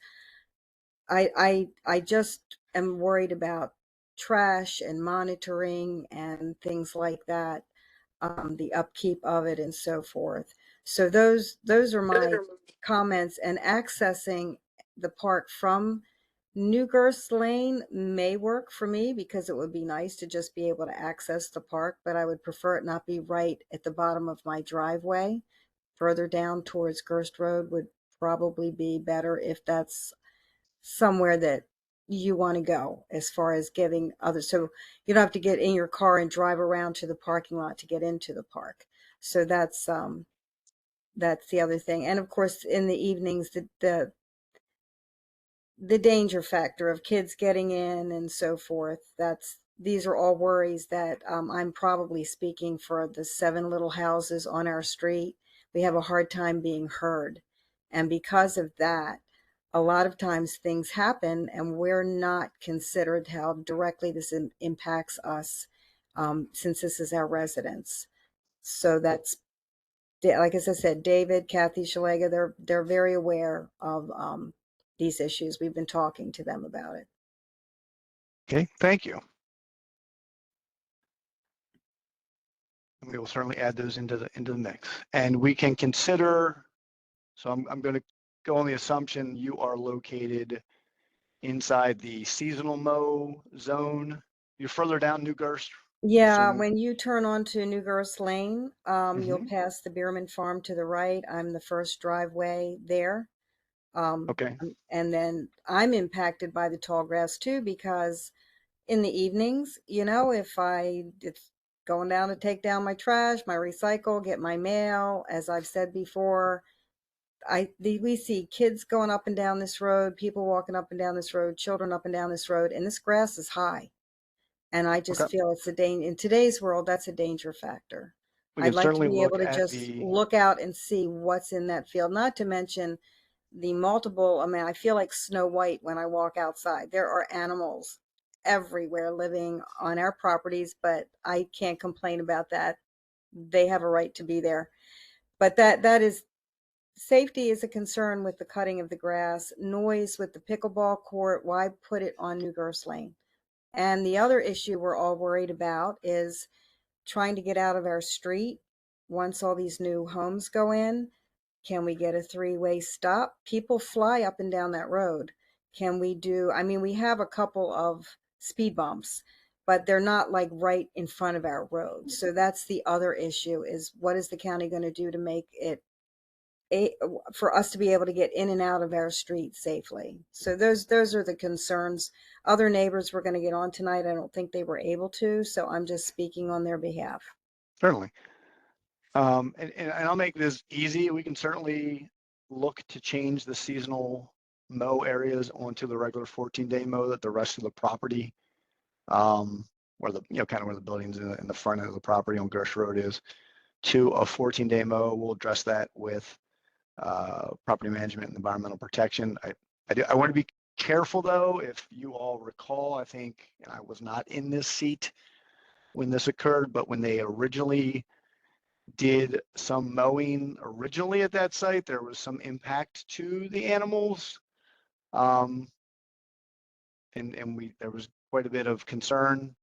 I just am worried about trash and monitoring and things like that, the upkeep of it and so forth. So those are my comments. And accessing the park from New Gerst Lane may work for me because it would be nice to just be able to access the park, but I would prefer it not be right at the bottom of my driveway. Further down towards Gerst Road would probably be better if that's somewhere that you want to go as far as getting others. So you don't have to get in your car and drive around to the parking lot to get into the park. So that's the other thing. And of course, in the evenings, the danger factor of kids getting in and so forth. These are all worries that I'm probably speaking for the 7 little houses on our street. We have a hard time being heard. And because of that, a lot of times things happen and we're not considered how directly this impacts us, since this is our residence. So that's, like as I said, David, Kathy, Shalega, they're very aware of these issues. We've been talking to them about it. Okay, thank you. We will certainly add those into the mix, and we can consider. So I'm going to go on the assumption you are located inside the seasonal mow zone. You're further down New Gerst. Yeah, assuming? when you turn onto New Gerst Lane, you'll pass the Bierman Farm to the right. I'm the first driveway there. Okay. And then I'm impacted by the tall grass too, because in the evenings, if it's going down to take down my trash, my recycle, get my mail, as I've said before, we see kids going up and down this road, people walking up and down this road, children up and down this road, and this grass is high. And I just feel it's a danger. In today's world, that's a danger factor. We I'd can like to certainly be look able to at just look out and see what's in that field, not to mention the multiple. I mean, I feel like Snow White when I walk outside. There are animals everywhere living on our properties, but I can't complain about that. They have a right to be there. But that is, safety is a concern with the cutting of the grass, noise with the pickleball court. Why put it on New Gerst Lane? And the other issue we're all worried about is trying to get out of our street once all these new homes go in. Can we get a 3-way stop? People fly up and down that road. Can we I mean, we have a couple of speed bumps, but they're not like right in front of our road. So that's the other issue, is what is the county going to do to make it for us to be able to get in and out of our street safely? So those are the concerns. Other neighbors were going to get on tonight. I don't think they were able to, so I'm just speaking on their behalf. Certainly. And I'll make this easy. We can certainly look to change the seasonal mow areas onto the regular 14-day mow that the rest of the property, where the kind of where the buildings in the front of the property on Gerst Road is, to a 14-day mow. We'll address that with property management and environmental protection. I want to be careful though. If you all recall, I think, and I was not in this seat when this occurred, but when they originally did some mowing originally at that site, there was some impact to the animals. And there was quite a bit of concern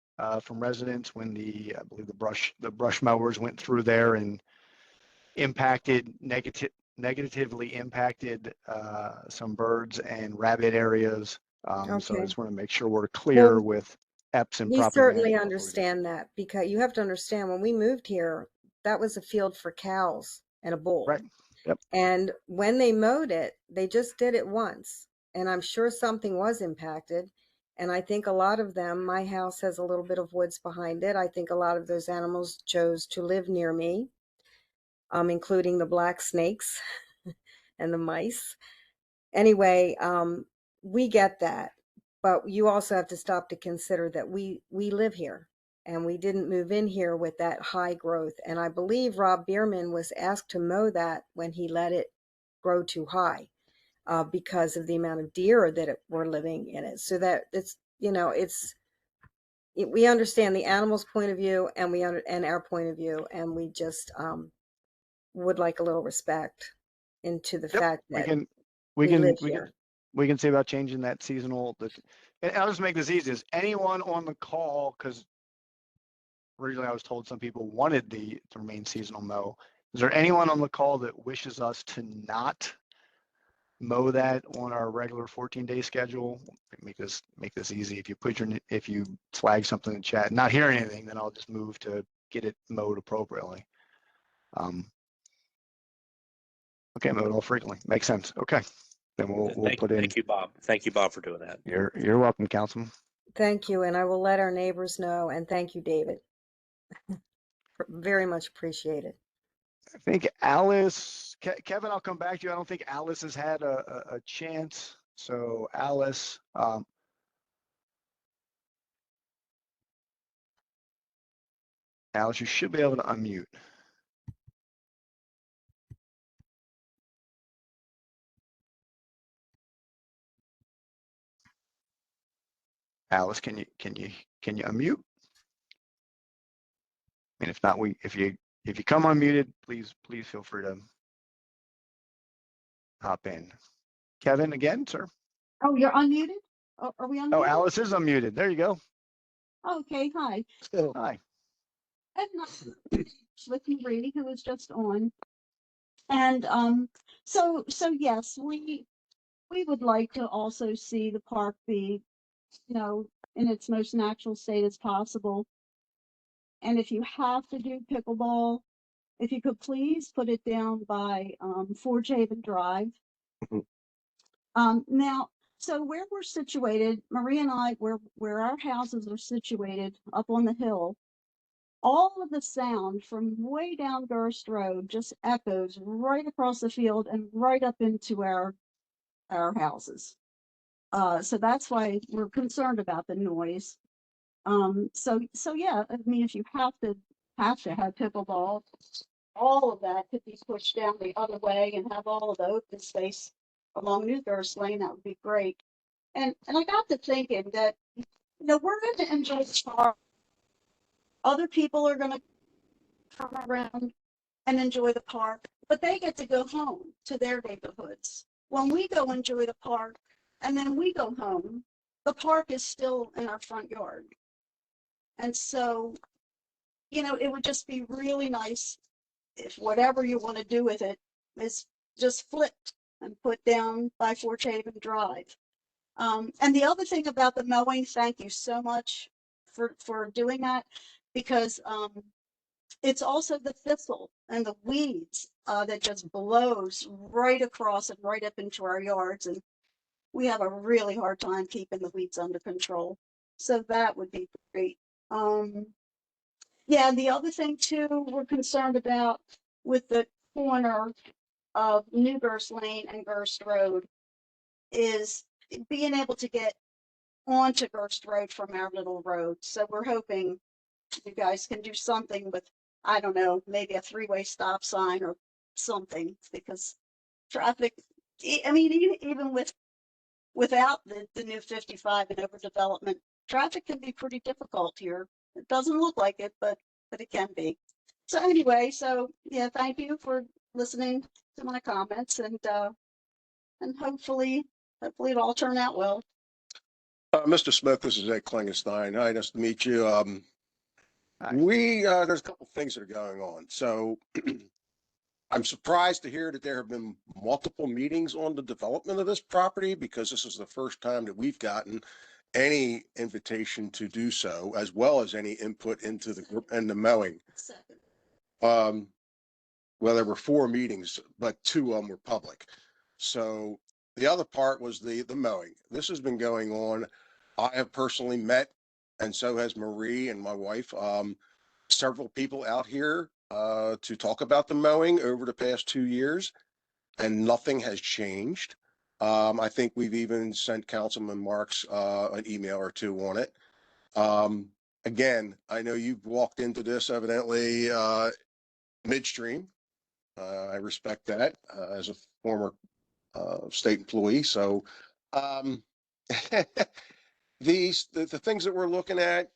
from residents when I believe the brush mowers went through there and negatively impacted some birds and rabbit areas. So I just want to make sure we're clear with EPS and We property certainly management. understand that, because you have to understand, when we moved here, that was a field for cows and a bull. Right. Yep. And when they mowed it, they just did it once. And I'm sure something was impacted. And I think a lot of them, my house has a little bit of woods behind it. I think a lot of those animals chose to live near me, including the black snakes and the mice. Anyway, we get that. But you also have to stop to consider that we live here, and we didn't move in here with that high growth. And I believe Rob Bierman was asked to mow that when he let it grow too high, because of the amount of deer that were living in it. So that we understand the animal's point of view, and and our point of view, and we just would like a little respect into the fact that we live here. we can see about changing that seasonal. And I'll just make this easy. Is anyone on the call? Because originally I was told some people wanted to remain seasonal mow. Is there anyone on the call that wishes us to not mow that on our regular 14-day schedule? Make this easy. If you flag something in chat, not hear anything, then I'll just move to get it mowed appropriately. Okay, mowed all frequently. Makes sense. Okay. Then we'll put in. Thank you, Bob. Thank you, Bob, for doing that. You're welcome, Councilman. Thank you, and I will let our neighbors know, and thank you, David. Very much appreciated. I think Alice, Kevin, I'll come back to you. I don't think Alice has had a chance. So Alice, Alice, you should be able to unmute. Alice, can you unmute? And if not, if you come unmuted, please feel free to hop in. Kevin, again, sir. Oh, you're unmuted? Oh, are we unmuted? Oh, Alice is unmuted. There you go. Okay, hi. Hi. And with Marie, who was just on. And so yes, we would like to also see the park be, in its most natural state as possible. And if you have to do pickleball, if you could please put it down by Forge Haven Drive. Now, so where we're situated, Marie and I, where our houses are situated up on the hill, all of the sound from way down Gerst Road just echoes right across the field and right up into our houses. So that's why we're concerned about the noise. So yeah, I mean, if you have to have pickleball, all of that could be pushed down the other way and have all of the open space along New Gerst Lane. That would be great. And I got to thinking that, we're going to enjoy the park. Other people are going to come around and enjoy the park, but they get to go home to their neighborhoods. When we go enjoy the park and then we go home, the park is still in our front yard. And so, it would just be really nice if whatever you want to do with it is just flipped and put down by Forge Haven Drive. And the other thing about the mowing, thank you so much for doing that, because it's also the thistle and the weeds that just blows right across and right up into our yards. And we have a really hard time keeping the weeds under control. So that would be great. Yeah, the other thing too, we're concerned about with the corner of New Gerst Lane and Gerst Road is being able to get onto Gerst Road from our little road. So we're hoping you guys can do something with, I don't know, maybe a 3-way stop sign or something, because traffic, I mean, even without the new 55 and overdevelopment, traffic can be pretty difficult here. It doesn't look like it, but it can be. So anyway, yeah, thank you for listening to my comments, and hopefully it'll all turn out well. Mr. Smith, this is Ed Klingenstein. Hi, nice to meet you. There's a couple things that are going on. So I'm surprised to hear that there have been multiple meetings on the development of this property, because this is the first time that we've gotten any invitation to do so, as well as any input into the mowing. Well, there were 4 meetings, but 2 of them were public. So the other part was the mowing. This has been going on. I have personally met, and so has Marie and my wife, several people out here to talk about the mowing over the past 2 years, and nothing has changed. I think we've even sent Councilman Marks an email or 2 on it. Again, I know you've walked into this evidently midstream. I respect that as a former state employee. So the things that we're looking at,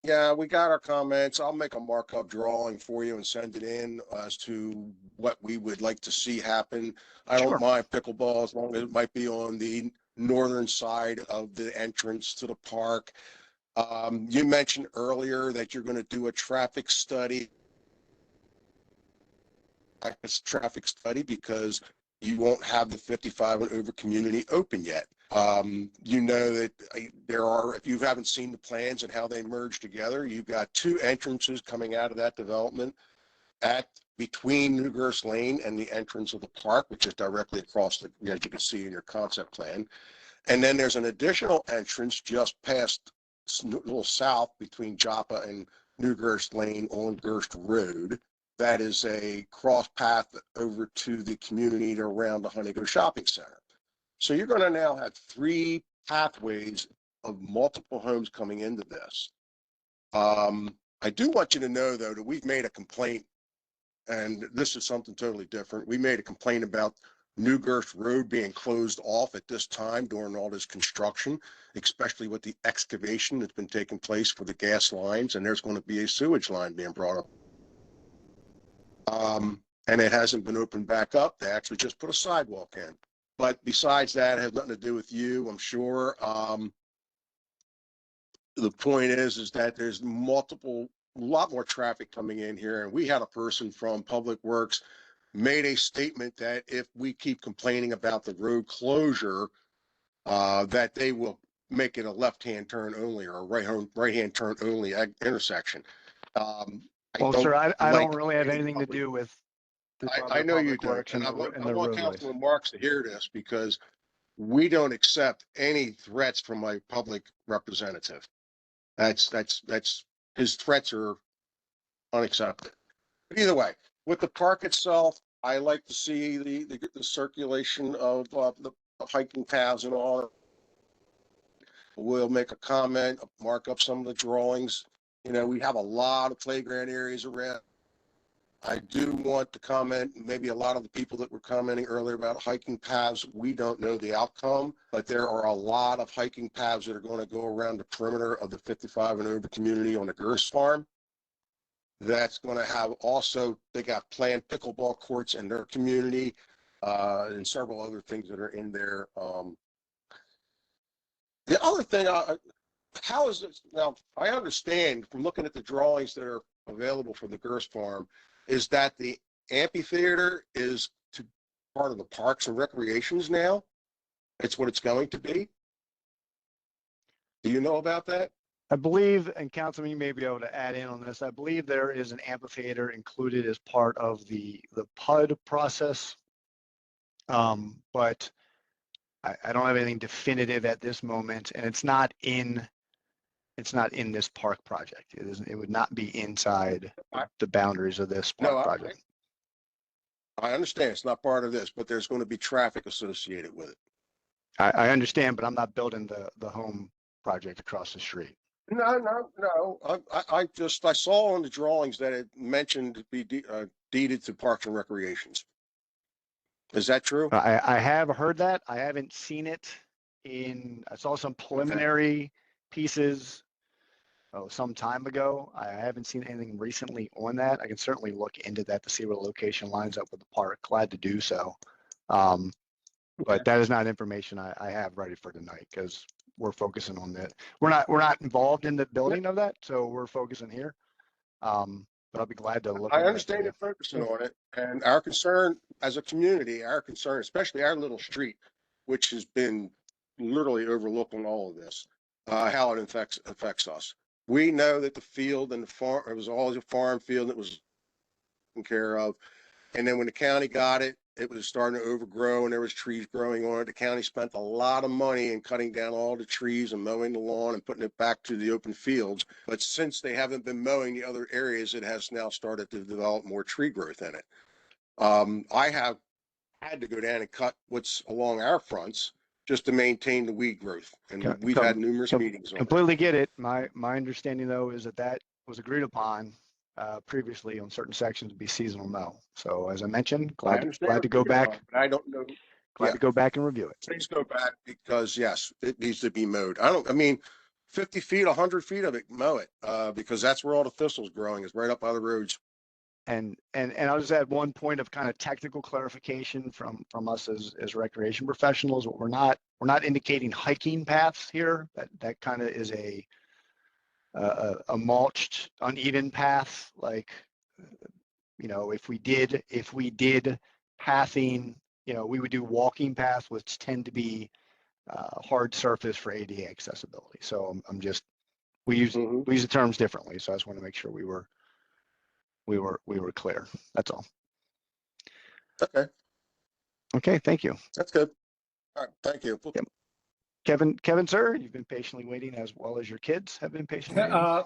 yeah, we got our comments. I'll make a markup drawing for you and send it in as to what we would like to see happen. I don't mind pickleball as long as it might be on the northern side of the entrance to the park. You mentioned earlier that you're going to do a traffic study. It's a traffic study because you won't have the 55 and over community open yet. You know that there are, if you haven't seen the plans and how they merge together, you've got two entrances coming out of that development between New Gerst Lane and the entrance of the park, which is directly across the, as you can see in your concept plan. And then there's an additional entrance just past a little south between Joppa and New Gerst Lane on Gerst Road. That is a cross path over to the community around the Honeygo Shopping Center. So you're going to now have three pathways of multiple homes coming into this. I do want you to know, though, that we've made a complaint, and this is something totally different. We made a complaint about New Gerst Road being closed off at this time during all this construction, especially with the excavation that's been taking place for the gas lines, and there's going to be a sewage line being brought up. And it hasn't been opened back up. They actually just put a sidewalk in. But besides that, it has nothing to do with you, I'm sure. The point is that there's a lot more traffic coming in here. And we had a person from Public Works made a statement that if we keep complaining about the road closure, that they will make it a left-hand turn only or a right-hand turn only intersection. Well, sir, I don't really have anything to do with I know you do, and I want Councilman Marks to hear this because we don't accept any threats from my public representative. That's his threats are unacceptable. But either way, with the park itself, I like to see the circulation of the hiking paths and all. We'll make a comment, mark up some of the drawings. You know, we have a lot of playground areas around. I do want to comment, maybe a lot of the people that were commenting earlier about hiking paths, we don't know the outcome, but there are a lot of hiking paths that are going to go around the perimeter of the 55 and over community on the Gerst farm. That's going to have also, they got planned pickleball courts in their community and several other things that are in there. The other thing, how is this? Now, I understand from looking at the drawings that are available for the Gerst farm, is that the amphitheater is part of the Parks and Recreations now? It's what it's going to be? Do you know about that? I believe, and Councilman, you may be able to add in on this, I believe there is an amphitheater included as part of the PUD process. But I don't have anything definitive at this moment, and it's not in this park project. It would not be inside the boundaries of this park project. I understand it's not part of this, but there's going to be traffic associated with it. I understand, but I'm not building the home project across the street. No. I saw on the drawings that it mentioned to be deeded to Parks and Recreations. Is that true? I have heard that. I haven't seen it I saw some preliminary pieces some time ago. I haven't seen anything recently on that. I can certainly look into that to see what location lines up with the park. Glad to do so. But that is not information I have ready for tonight because we're focusing on that. We're not involved in the building of that, so we're focusing here. But I'll be glad to look. I understand you're focusing on it, and our concern as a community, especially our little street, which has been literally overlooked on all of this, how it affects us. We know that the field and the farm, it was always a farm field that was taken care of. And then when the county got it, it was starting to overgrow and there was trees growing on it. The county spent a lot of money in cutting down all the trees and mowing the lawn and putting it back to the open fields. But since they haven't been mowing the other areas, it has now started to develop more tree growth in it. I have had to go down and cut what's along our fronts just to maintain the weed growth. And we've had numerous meetings on it. Completely get it. My understanding though is that was agreed upon previously on certain sections to be seasonal mow. So as I mentioned, glad to go back. But I don't know. Glad to go back and review it. Please go back because yes, it needs to be mowed. I mean, 50 feet, 100 feet of it, mow it because that's where all the thistle's growing is right up by the roads. And I'll just add one point of kind of technical clarification from us as recreation professionals. We're not indicating hiking paths here. That kind of is a mulched, uneven path. Like, you know, if we did pathing, you know, we would do walking paths, which tend to be hard surface for ADA accessibility. So I'm just, we use the terms differently. So I just want to make sure we were clear. That's all. Okay, Okay, thank you. that's good. All right, thank you. Yep. Kevin, sir, you've been patiently waiting as well as your kids have been patiently waiting.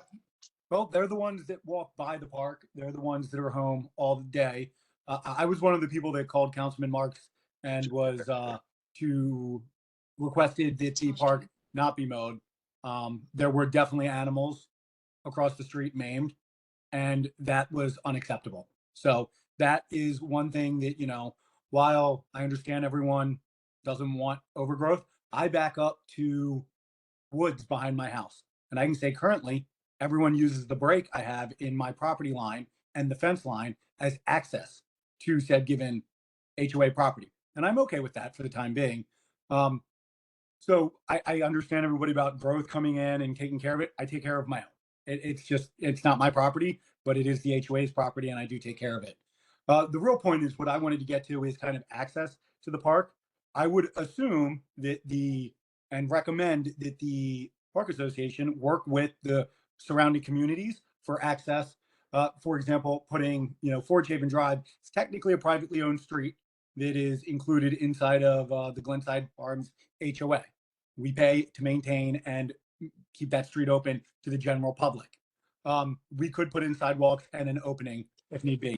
Well, they're the ones that walk by the park. They're the ones that are home all day. I was one of the people that called Councilman Marks and was requested that the park not be mowed. There were definitely animals across the street maimed, and that was unacceptable. So that is one thing that, you know, while I understand everyone doesn't want overgrowth, I back up to woods behind my house. And I can say currently, everyone uses the break I have in my property line and the fence line as access to said given HOA property. And I'm okay with that for the time being. So I understand everybody about growth coming in and taking care of it. I take care of my own. It's not my property, but it is the HOA's property, and I do take care of it. The real point is what I wanted to get to is kind of access to the park. I would assume that and recommend that the Park Association work with the surrounding communities for access. For example, putting, you know, Forge Haven Drive is technically a privately owned street that is included inside of the Glenside Farms HOA. We pay to maintain and keep that street open to the general public. We could put in sidewalks and an opening if need be.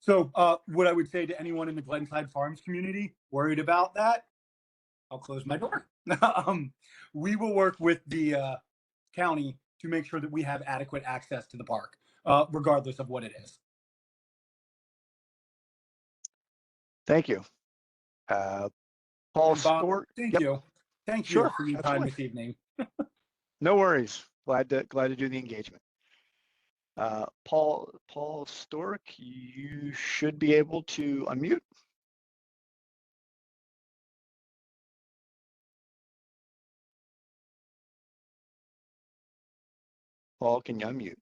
So what I would say to anyone in the Glenside Farms community worried about that, I'll close my door. We will work with the county to make sure that we have adequate access to the park, regardless of what it is. Thank you. Paul Bob, Stewart. thank Yep. you. Thank you Sure, for your time this evening. No worries. Glad to do the engagement. Paul Stork, you should be able to unmute. Paul, can you unmute?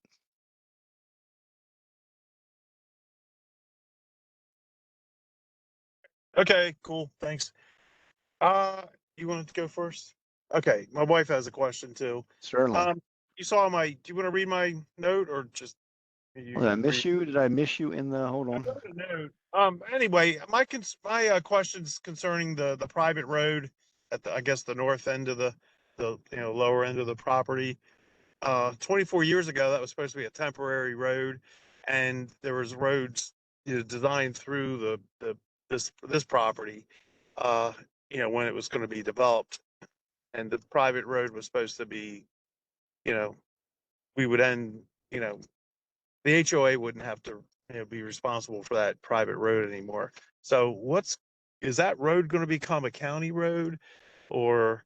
Okay, cool. Thanks. You wanted to go first? Okay, my wife has a question too. Certainly. You saw do you want to read my note or just Did I miss you? Did I miss you in the, hold on. Note. Anyway, my question's concerning the private road at I guess the north end of the lower end of the property. 24 years ago, that was supposed to be a temporary road, and there was roads, designed through this property, when it was going to be developed, and the private road was supposed to be, we would end, the HOA wouldn't have to, be responsible for that private road anymore. So is that road going to become a county road, or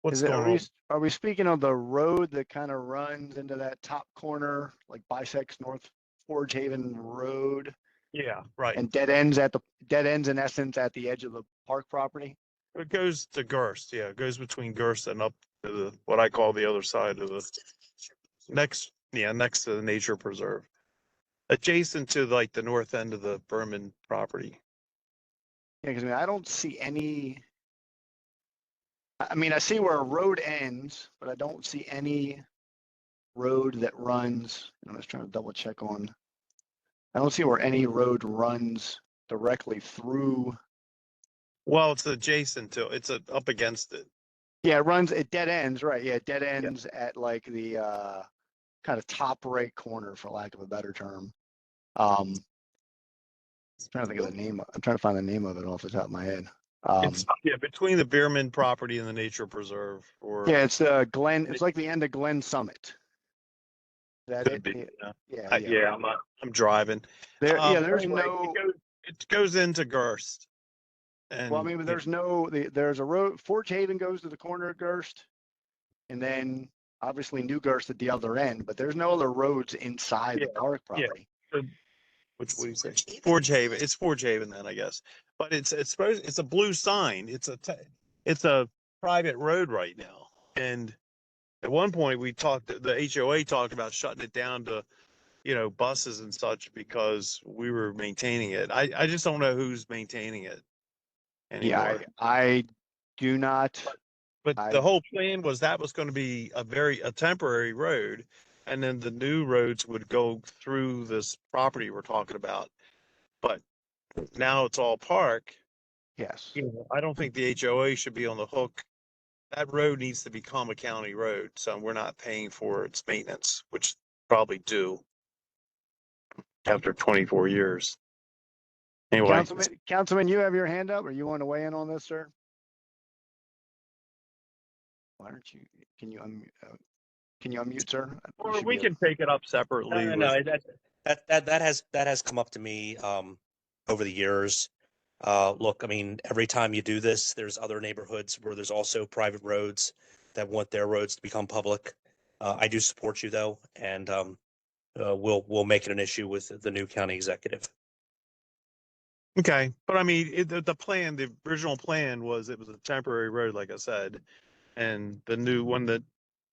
what's going on? Are we speaking of the road that kind of runs into that top corner, like bisects North Forge Haven Road? Yeah, right. And dead ends in essence at the edge of the park property? It goes to Gerst. Yeah, it goes between Gerst and up to what I call the other side of the next to the nature preserve, adjacent to like the north end of the Berman property. Yeah, because I don't see any. I see where a road ends, but I don't see any road that runs. I'm just trying to double check on. I don't see where any road runs directly through. Well, it's adjacent to it's up against it. Yeah, it dead ends, right? Yeah, dead ends at like the kind of top right corner, for lack of a better term. I'm trying to think of the name. I'm trying to find the name of it off the top of my head. It's between the Bierman property and the nature preserve. Yeah, it's Glen. It's like the end of Glen Summit. That could it? be. Yeah. I'm driving. There's anyway, no. It goes into Gerst. And Well, there's a road. Forge Haven goes to the corner of Gerst, and then obviously New Gerst at the other end, but there's no other roads inside the park property. Which what do you say? Forge Haven. It's Forge Haven then, I guess. But it's supposed it's a blue sign. It's a private road right now. And at one point we talked. The HOA talked about shutting it down to, buses and such because we were maintaining it. I just don't know who's maintaining it anymore. Yeah, I do not. But the whole plan was that was going to be a temporary road, and then the new roads would go through this property we're talking about. But now it's all park. Yes. I don't think the HOA should be on the hook. That road needs to become a county road, so we're not paying for its maintenance, which probably due after 24 years. Anyway, Councilman, you have your hand up, or you want to weigh in on this, sir? Why don't you? Can you unmute, sir? or we can take it up separately. No, that has come up to me over the years. Look, I mean, every time you do this, there's other neighborhoods where there's also private roads that want their roads to become public. I do support you though, and we'll make it an issue with the new county executive. Okay, but I mean, the original plan was it was a temporary road, like I said, and the new when the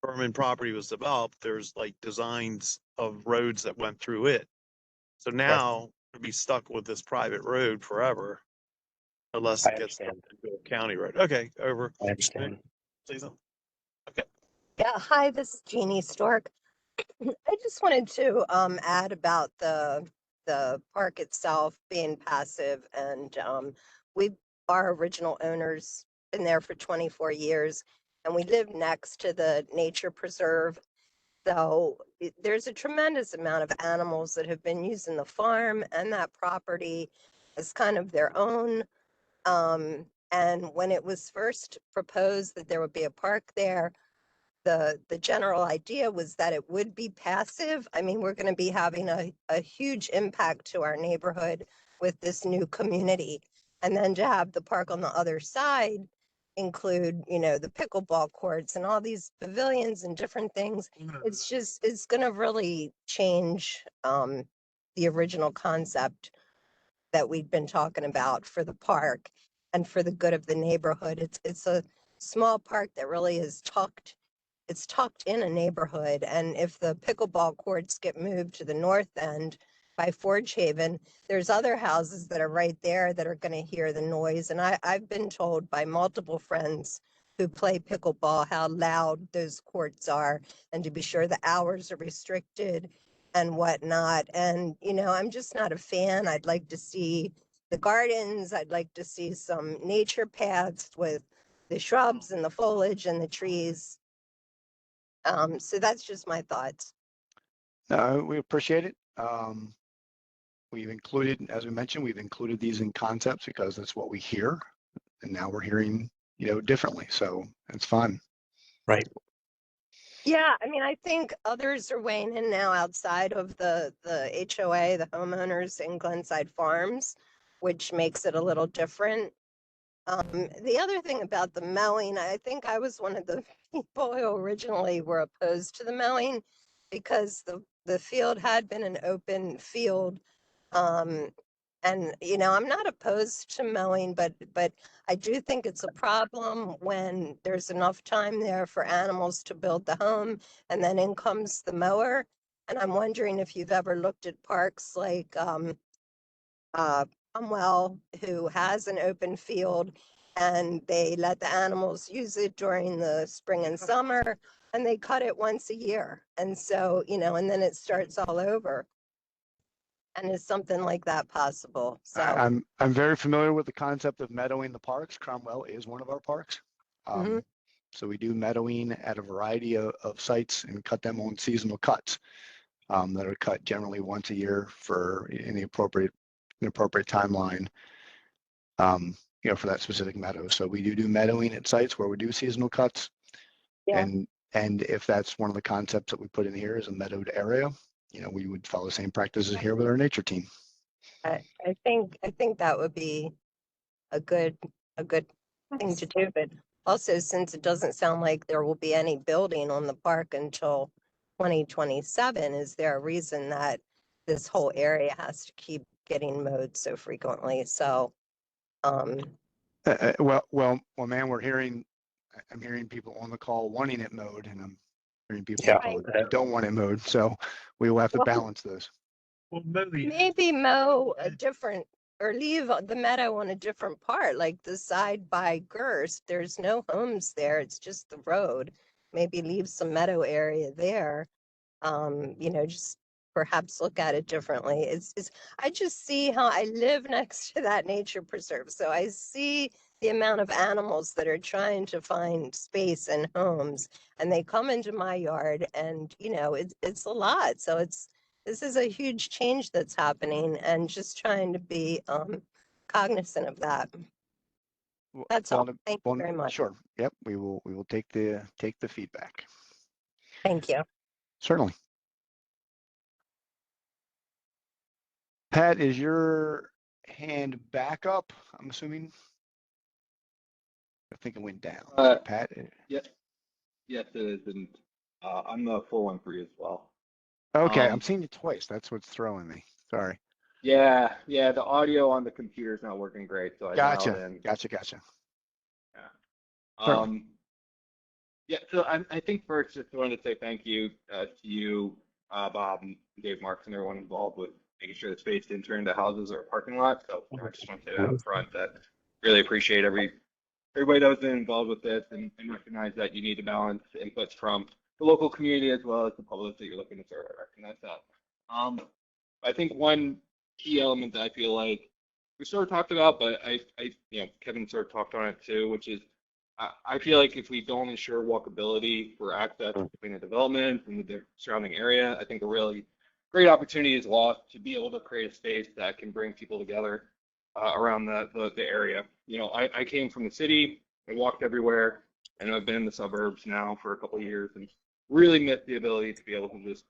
Berman property was developed, there's like designs of roads that went through it. So now we'll be stuck with this private road forever, unless it gets into a county road. Okay, over. I understand. Say something. Okay. Yeah, hi, this is Jeannie Stork. I just wanted to add about the park itself being passive, and our original owners been there for 24 years, and we live next to the nature preserve. So there's a tremendous amount of animals that have been using the farm and that property as kind of their own. And when it was first proposed that there would be a park there, the general idea was that it would be passive. I mean, we're going to be having a huge impact to our neighborhood with this new community. And then to have the park on the other side include, the pickleball courts and all these pavilions and different things. It's going to really change the original concept that we've been talking about for the park and for the good of the neighborhood. It's a small park that really is tucked in a neighborhood. And if the pickleball courts get moved to the north end by Forge Haven, there's other houses that are right there that are going to hear the noise. And I've been told by multiple friends who play pickleball how loud those courts are, and to be sure the hours are restricted and whatnot. And, I'm just not a fan. I'd like to see the gardens. I'd like to see some nature paths with the shrubs and the foliage and the trees. So that's just my thoughts. We appreciate it. We've included, as we mentioned, we've included these in concepts because that's what we hear, and now we're hearing, differently. So it's fun. Right. Yeah, I mean, I think others are weighing in now outside of the HOA, the homeowners in Glenside Farms, which makes it a little different. The other thing about the mowing, I think I was one of the people who originally were opposed to the mowing because the field had been an open field. And, I'm not opposed to mowing, but I do think it's a problem when there's enough time there for animals to build the home, and then in comes the mower. And I'm wondering if you've ever looked at parks like Cromwell, who has an open field, and they let the animals use it during the spring and summer, and they cut it once a year. And so, and then it starts all over. And is something like that possible? So I'm very familiar with the concept of meadowing the parks. Cromwell is one of our parks. So we do meadowing at a variety of sites and cut them on seasonal cuts that are cut generally once a year for an appropriate timeline, for that specific meadow. So we do meadowing at sites where we do seasonal cuts. Yeah. And if that's one of the concepts that we put in here is a meadowed area, we would follow the same practices here with our nature team. I think that would be a good thing to do, but also, since it doesn't sound like there will be any building on the park until 2027, is there a reason that this whole area has to keep getting mowed so frequently? So, Well, man, I'm hearing people on the call wanting it mowed, and I'm hearing people on the call that don't want it mowed. So we will have to Well, balance those. Well, maybe maybe mow a different or leave the meadow on a different part, like the side by Gerst. There's no homes there, it's just the road. Maybe leave some meadow area there. Just perhaps look at it differently. It's I just see how I live next to that nature preserve. So I see the amount of animals that are trying to find space and homes, and they come into my yard, and it's a lot. So this is a huge change that's happening, and just trying to be cognizant of that. That's all. Thank you very much. Sure. Yep. We will take the feedback. Thank you. Certainly. Pat, is your hand back up? I'm assuming. I think it went down. Pat. Yes, it is, and I'm the 413 as well. Okay, I'm seeing you twice. That's what's throwing me. Sorry. Yeah, the audio on the computer is not working great, so I dialed in. Gotcha. Yeah. So I think first just wanted to say thank you to you, Bob, and Dave Marks, and everyone involved with making sure the space didn't turn into houses or a parking lot. So I just want to say that up front, that really appreciate everybody that was involved with this, and recognize that you need to balance inputs from the local community as well as the public that you're looking to serve. I recognize that. I think one key element that I feel like we sort of talked about, but Kevin sort of talked on it too, which is I feel like if we don't ensure walkability for access between the development and the surrounding area, I think a really great opportunity is lost to be able to create a space that can bring people together around the area. I came from the city, I walked everywhere, and I've been in the suburbs now for a couple of years, and really miss the ability to be able to just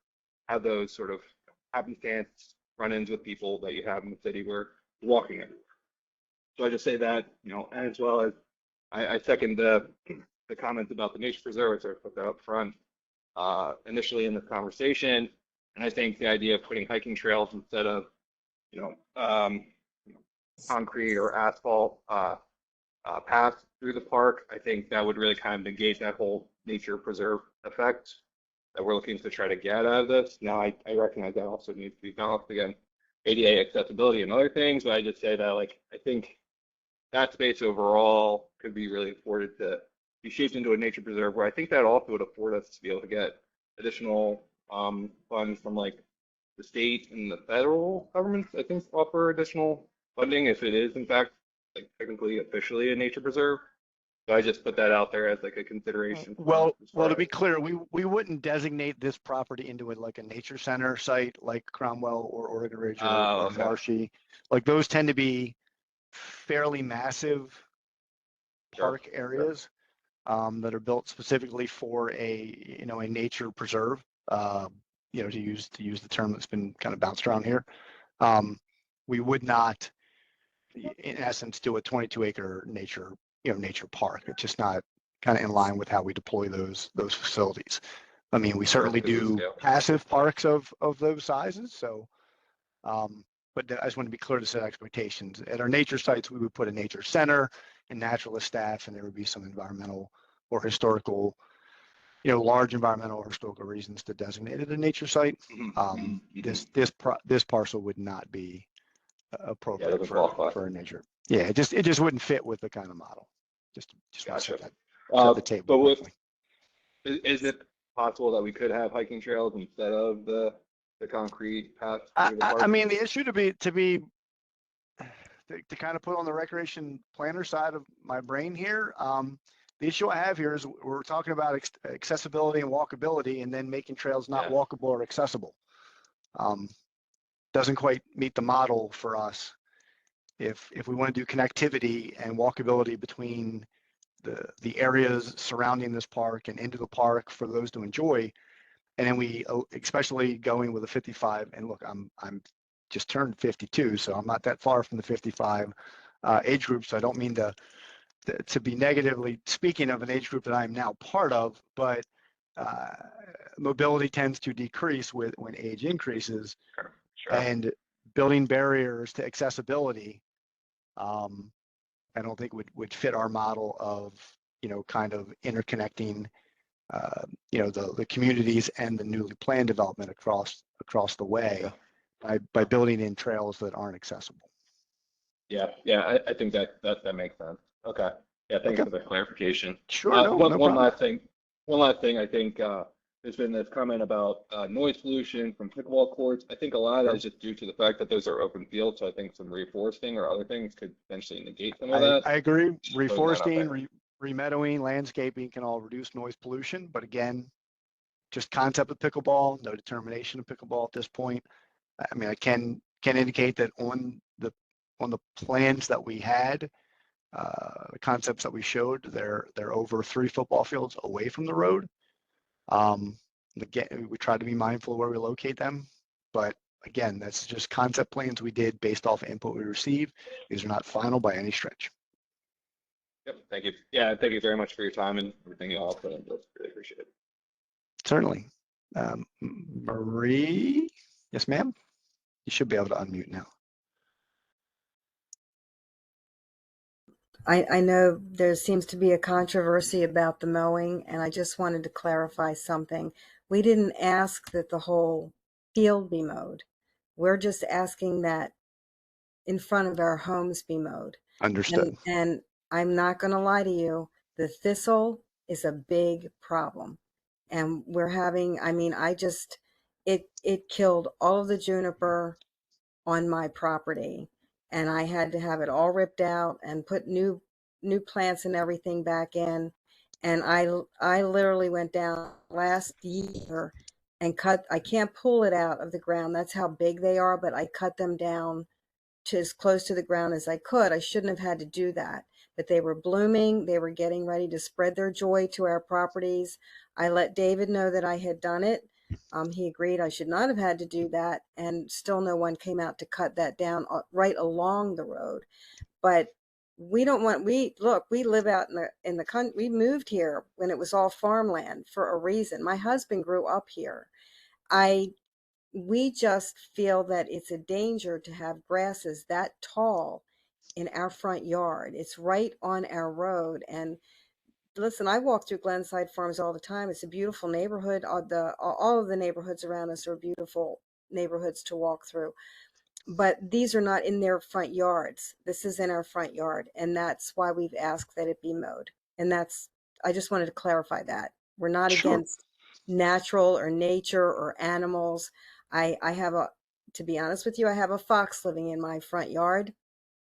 have those sort of happenstance run-ins with people that you have in the city where you're walking everywhere. So I just say that, and as well as I second the comments about the nature preserve. I sort of put that up front initially in this conversation, and I think the idea of putting hiking trails instead of concrete or asphalt paths through the park, I think that would really kind of negate that whole nature preserve effect that we're looking to try to get out of this. Now, I recognize that also needs to be balanced again, ADA accessibility and other things, but I just say that, I think that space overall could be really afforded to be shaped into a nature preserve, where I think that also would afford us to be able to get additional funds from the state and the federal governments, I think, offer additional funding if it is in fact technically officially a nature preserve. So I just put that out there as a consideration. Well, to be clear, we wouldn't designate this property into a nature center site like Cromwell or Oregon Ridge or Marshy. Those tend to be fairly massive park areas that are built specifically for a nature preserve. To use the term that's been kind of bounced around here. We would not, in essence, do a 22-acre nature park. It's just not kind of in line with how we deploy those facilities. I mean, we certainly do passive parks of those sizes. So, but I just want to be clear to set expectations. At our nature sites, we would put a nature center and naturalist staff, and there would be some environmental or historical, large environmental or historical reasons to designate it a nature site. This parcel would not be appropriate for a nature. Yeah, it just wouldn't fit with the kind of model. Just gotcha. Set the table. Is it possible that we could have hiking trails instead of the concrete path? I mean, the issue to kind of put on the recreation planner side of my brain here. The issue I have here is we're talking about accessibility and walkability, and then making trails not walkable or accessible. Doesn't quite meet the model for us. If we want to do connectivity and walkability between the areas surrounding this park and into the park for those to enjoy, and then we especially going with a 55. And look, I'm just turned 52, so I'm not that far from the 55 age group. So I don't mean to to be negatively speaking of an age group that I'm now part of, but mobility tends to decrease when age increases, and building barriers to accessibility, I don't think would fit our model of, kind of interconnecting, the communities and the newly planned development across the way by building in trails that aren't accessible. Yeah, I think that makes sense. Okay. Yeah, thanks for the clarification. Sure, no one problem. last thing. One last thing. I think there's been this comment about noise pollution from pickleball courts. I think a lot of that is just due to the fact that those are open fields. So I think some reforesting or other things could potentially negate some of that. I agree. Just throwing that out there. Reforesting, remeadowing, landscaping can all reduce noise pollution, but again, just concept of pickleball, no determination of pickleball at this point. I mean, I can indicate that on the plans that we had, the concepts that we showed, they're over 3 football fields away from the road. Again, we try to be mindful of where we locate them, but again, that's just concept plans we did based off input we received. These are not final by any stretch. Yep. Thank you. Yeah, thank you very much for your time and everything you all put into this. Really appreciate it. Certainly. Marie, yes, ma'am. You should be able to unmute now. I know there seems to be a controversy about the mowing, and I just wanted to clarify something. We didn't ask that the whole field be mowed. We're just asking that in front of our homes be mowed. Understood. And I'm not going to lie to you, the thistle is a big problem. And we're having, it killed all of the juniper on my property, and I had to have it all ripped out and put new plants and everything back in. And I literally went down last year and I can't pull it out of the ground. That's how big they are, but I cut them down to as close to the ground as I could. I shouldn't have had to do that, but they were blooming. They were getting ready to spread their joy to our properties. I let David know that I had done it. He agreed I should not have had to do that, and still no one came out to cut that down right along the road. But we don't want, we live out in the country. We moved here when it was all farmland for a reason. My husband grew up here. We just feel that it's a danger to have grasses that tall in our front yard. It's right on our road. And listen, I walk through Glenside Farms all the time. It's a beautiful neighborhood. All of the neighborhoods around us are beautiful neighborhoods to walk through. But these are not in their front yards. This is in our front yard. And that's why we've asked that it be mowed. And I just wanted to clarify that. We're not against natural or nature or animals. To be honest with you, I have a fox living in my front yard,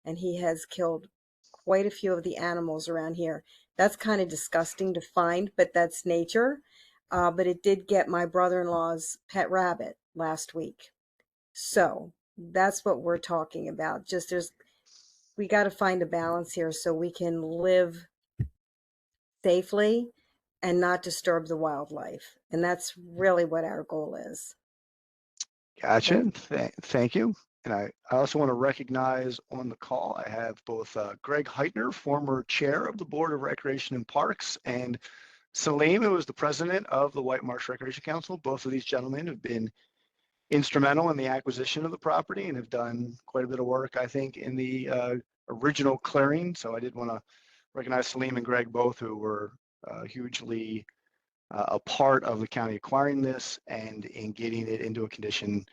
and he has killed quite a few of the animals around here. That's kind of disgusting to find, but that's nature. But it did get my brother-in-law's pet rabbit last week. So that's what we're talking about. We got to find a balance here so we can live safely and not disturb the wildlife. And that's really what our goal is. Gotcha. Thank you. And I also want to recognize on the call, I have both Greg Heitner, former chair of the Board of Recreation and Parks, and Salim, who is the president of the White Marsh Recreation Council. Both of these gentlemen have been instrumental in the acquisition of the property and have done quite a bit of work, I think, in the original clearing. So I did want to recognize Salim and Greg both, who were hugely a part of the county acquiring this and in getting it into a condition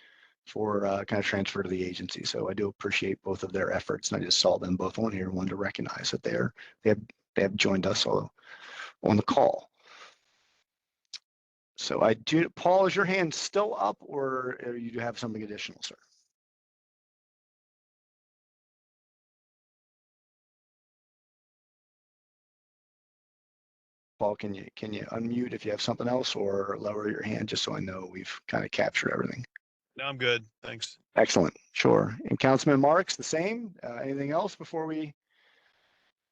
for kind of transfer to the agency. So I do appreciate both of their efforts, and I just saw them both on here and wanted to recognize that they have joined us on the call. So Paul, is your hand still up, or you do have something additional, sir? Paul, can you unmute if you have something else, or lower your hand just so I know we've kind of captured everything? No, I'm good. Thanks. Excellent. Sure. And Councilman Marks, the same. Anything else before we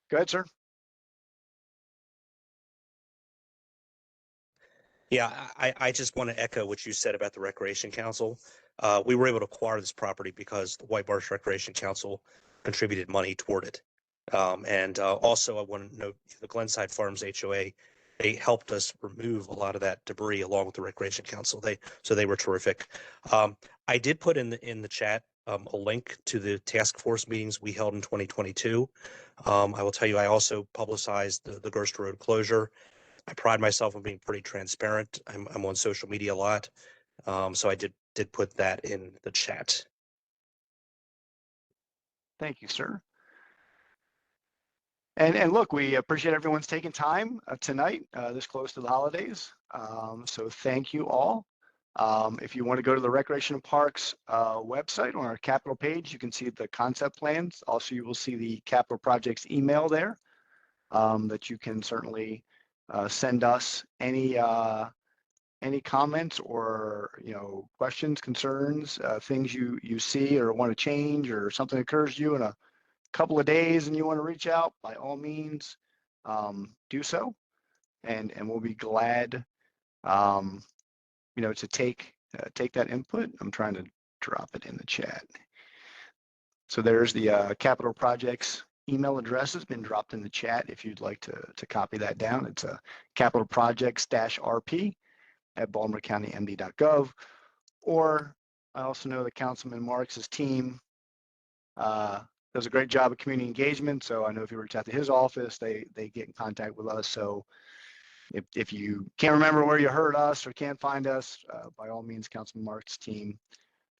go ahead, sir? Yeah, I just want to echo what you said about the Recreation Council. We were able to acquire this property because the White Marsh Recreation Council contributed money toward it. And also, I want to note the Glenside Farms HOA. They helped us remove a lot of that debris along with the Recreation Council. They were terrific. I did put in the chat a link to the task force meetings we held in 2022. I will tell you, I also publicized the Gerst Road closure. I pride myself on being pretty transparent. I'm on social media a lot, so I did put that in the chat. Thank you, sir. And look, we appreciate everyone's taking time tonight, this close to the holidays. So thank you all. If you want to go to the Recreation and Parks website on our capital page, you can see the concept plans. Also, you will see the capital projects email there that you can certainly send us any comments or questions, concerns, things you see or want to change, or something occurs to you in a couple of days and you want to reach out, by all means, do so, and we'll be glad to take that input. I'm trying to drop it in the chat. So there's the capital projects email address has been dropped in the chat if you'd like to copy that down. It's a capital projects-rp@baltimorecounty.md.gov. Or I also know that Councilman Marks' team does a great job of community engagement. So I know if you reach out to his office, they get in contact with us. So if you can't remember where you heard us or can't find us, by all means, Councilman Marks' team,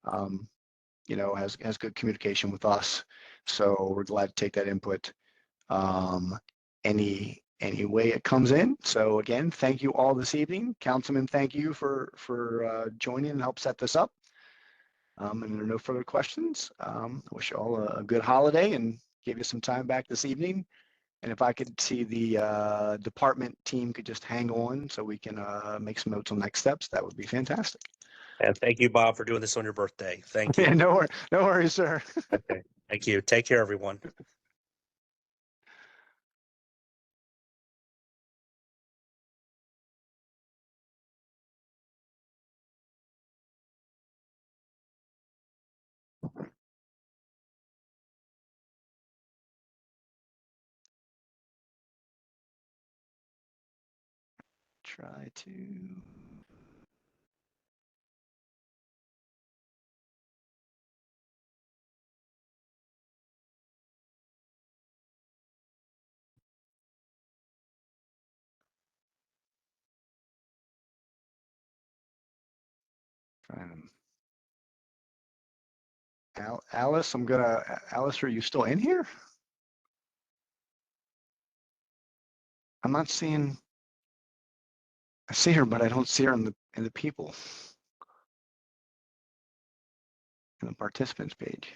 has good communication with us. So we're glad to take that input any way it comes in. So again, thank you all this evening. Councilman, thank you for joining and help set this up. And there are no further questions. I wish you all a good holiday and give you some time back this evening. And if I could see the department team could just hang on so we can make some notes on next steps, that would be fantastic. And thank you, Bob, for doing this on your birthday. Thank you. No worries, sir. Okay. Thank you. Take care, everyone. Try to. Alice, Alice, are you still in here? I'm not seeing, I see her, but I don't see her in the people, in the participants page.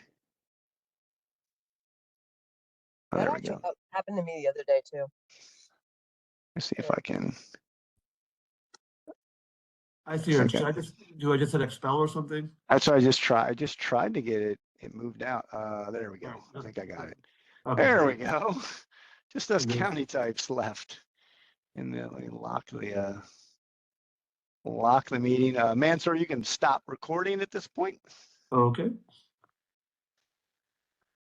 Oh, That there we actually go. happened to me the other day too. Let's see if I can. I see her. Should I just hit expel or something? That's what I just tried to get it. It moved out. There we go. I think I got it. Okay. There we go. Just those Amazing. county types left. And then let me lock the meeting. Mansour, you can stop recording at this point. Okay.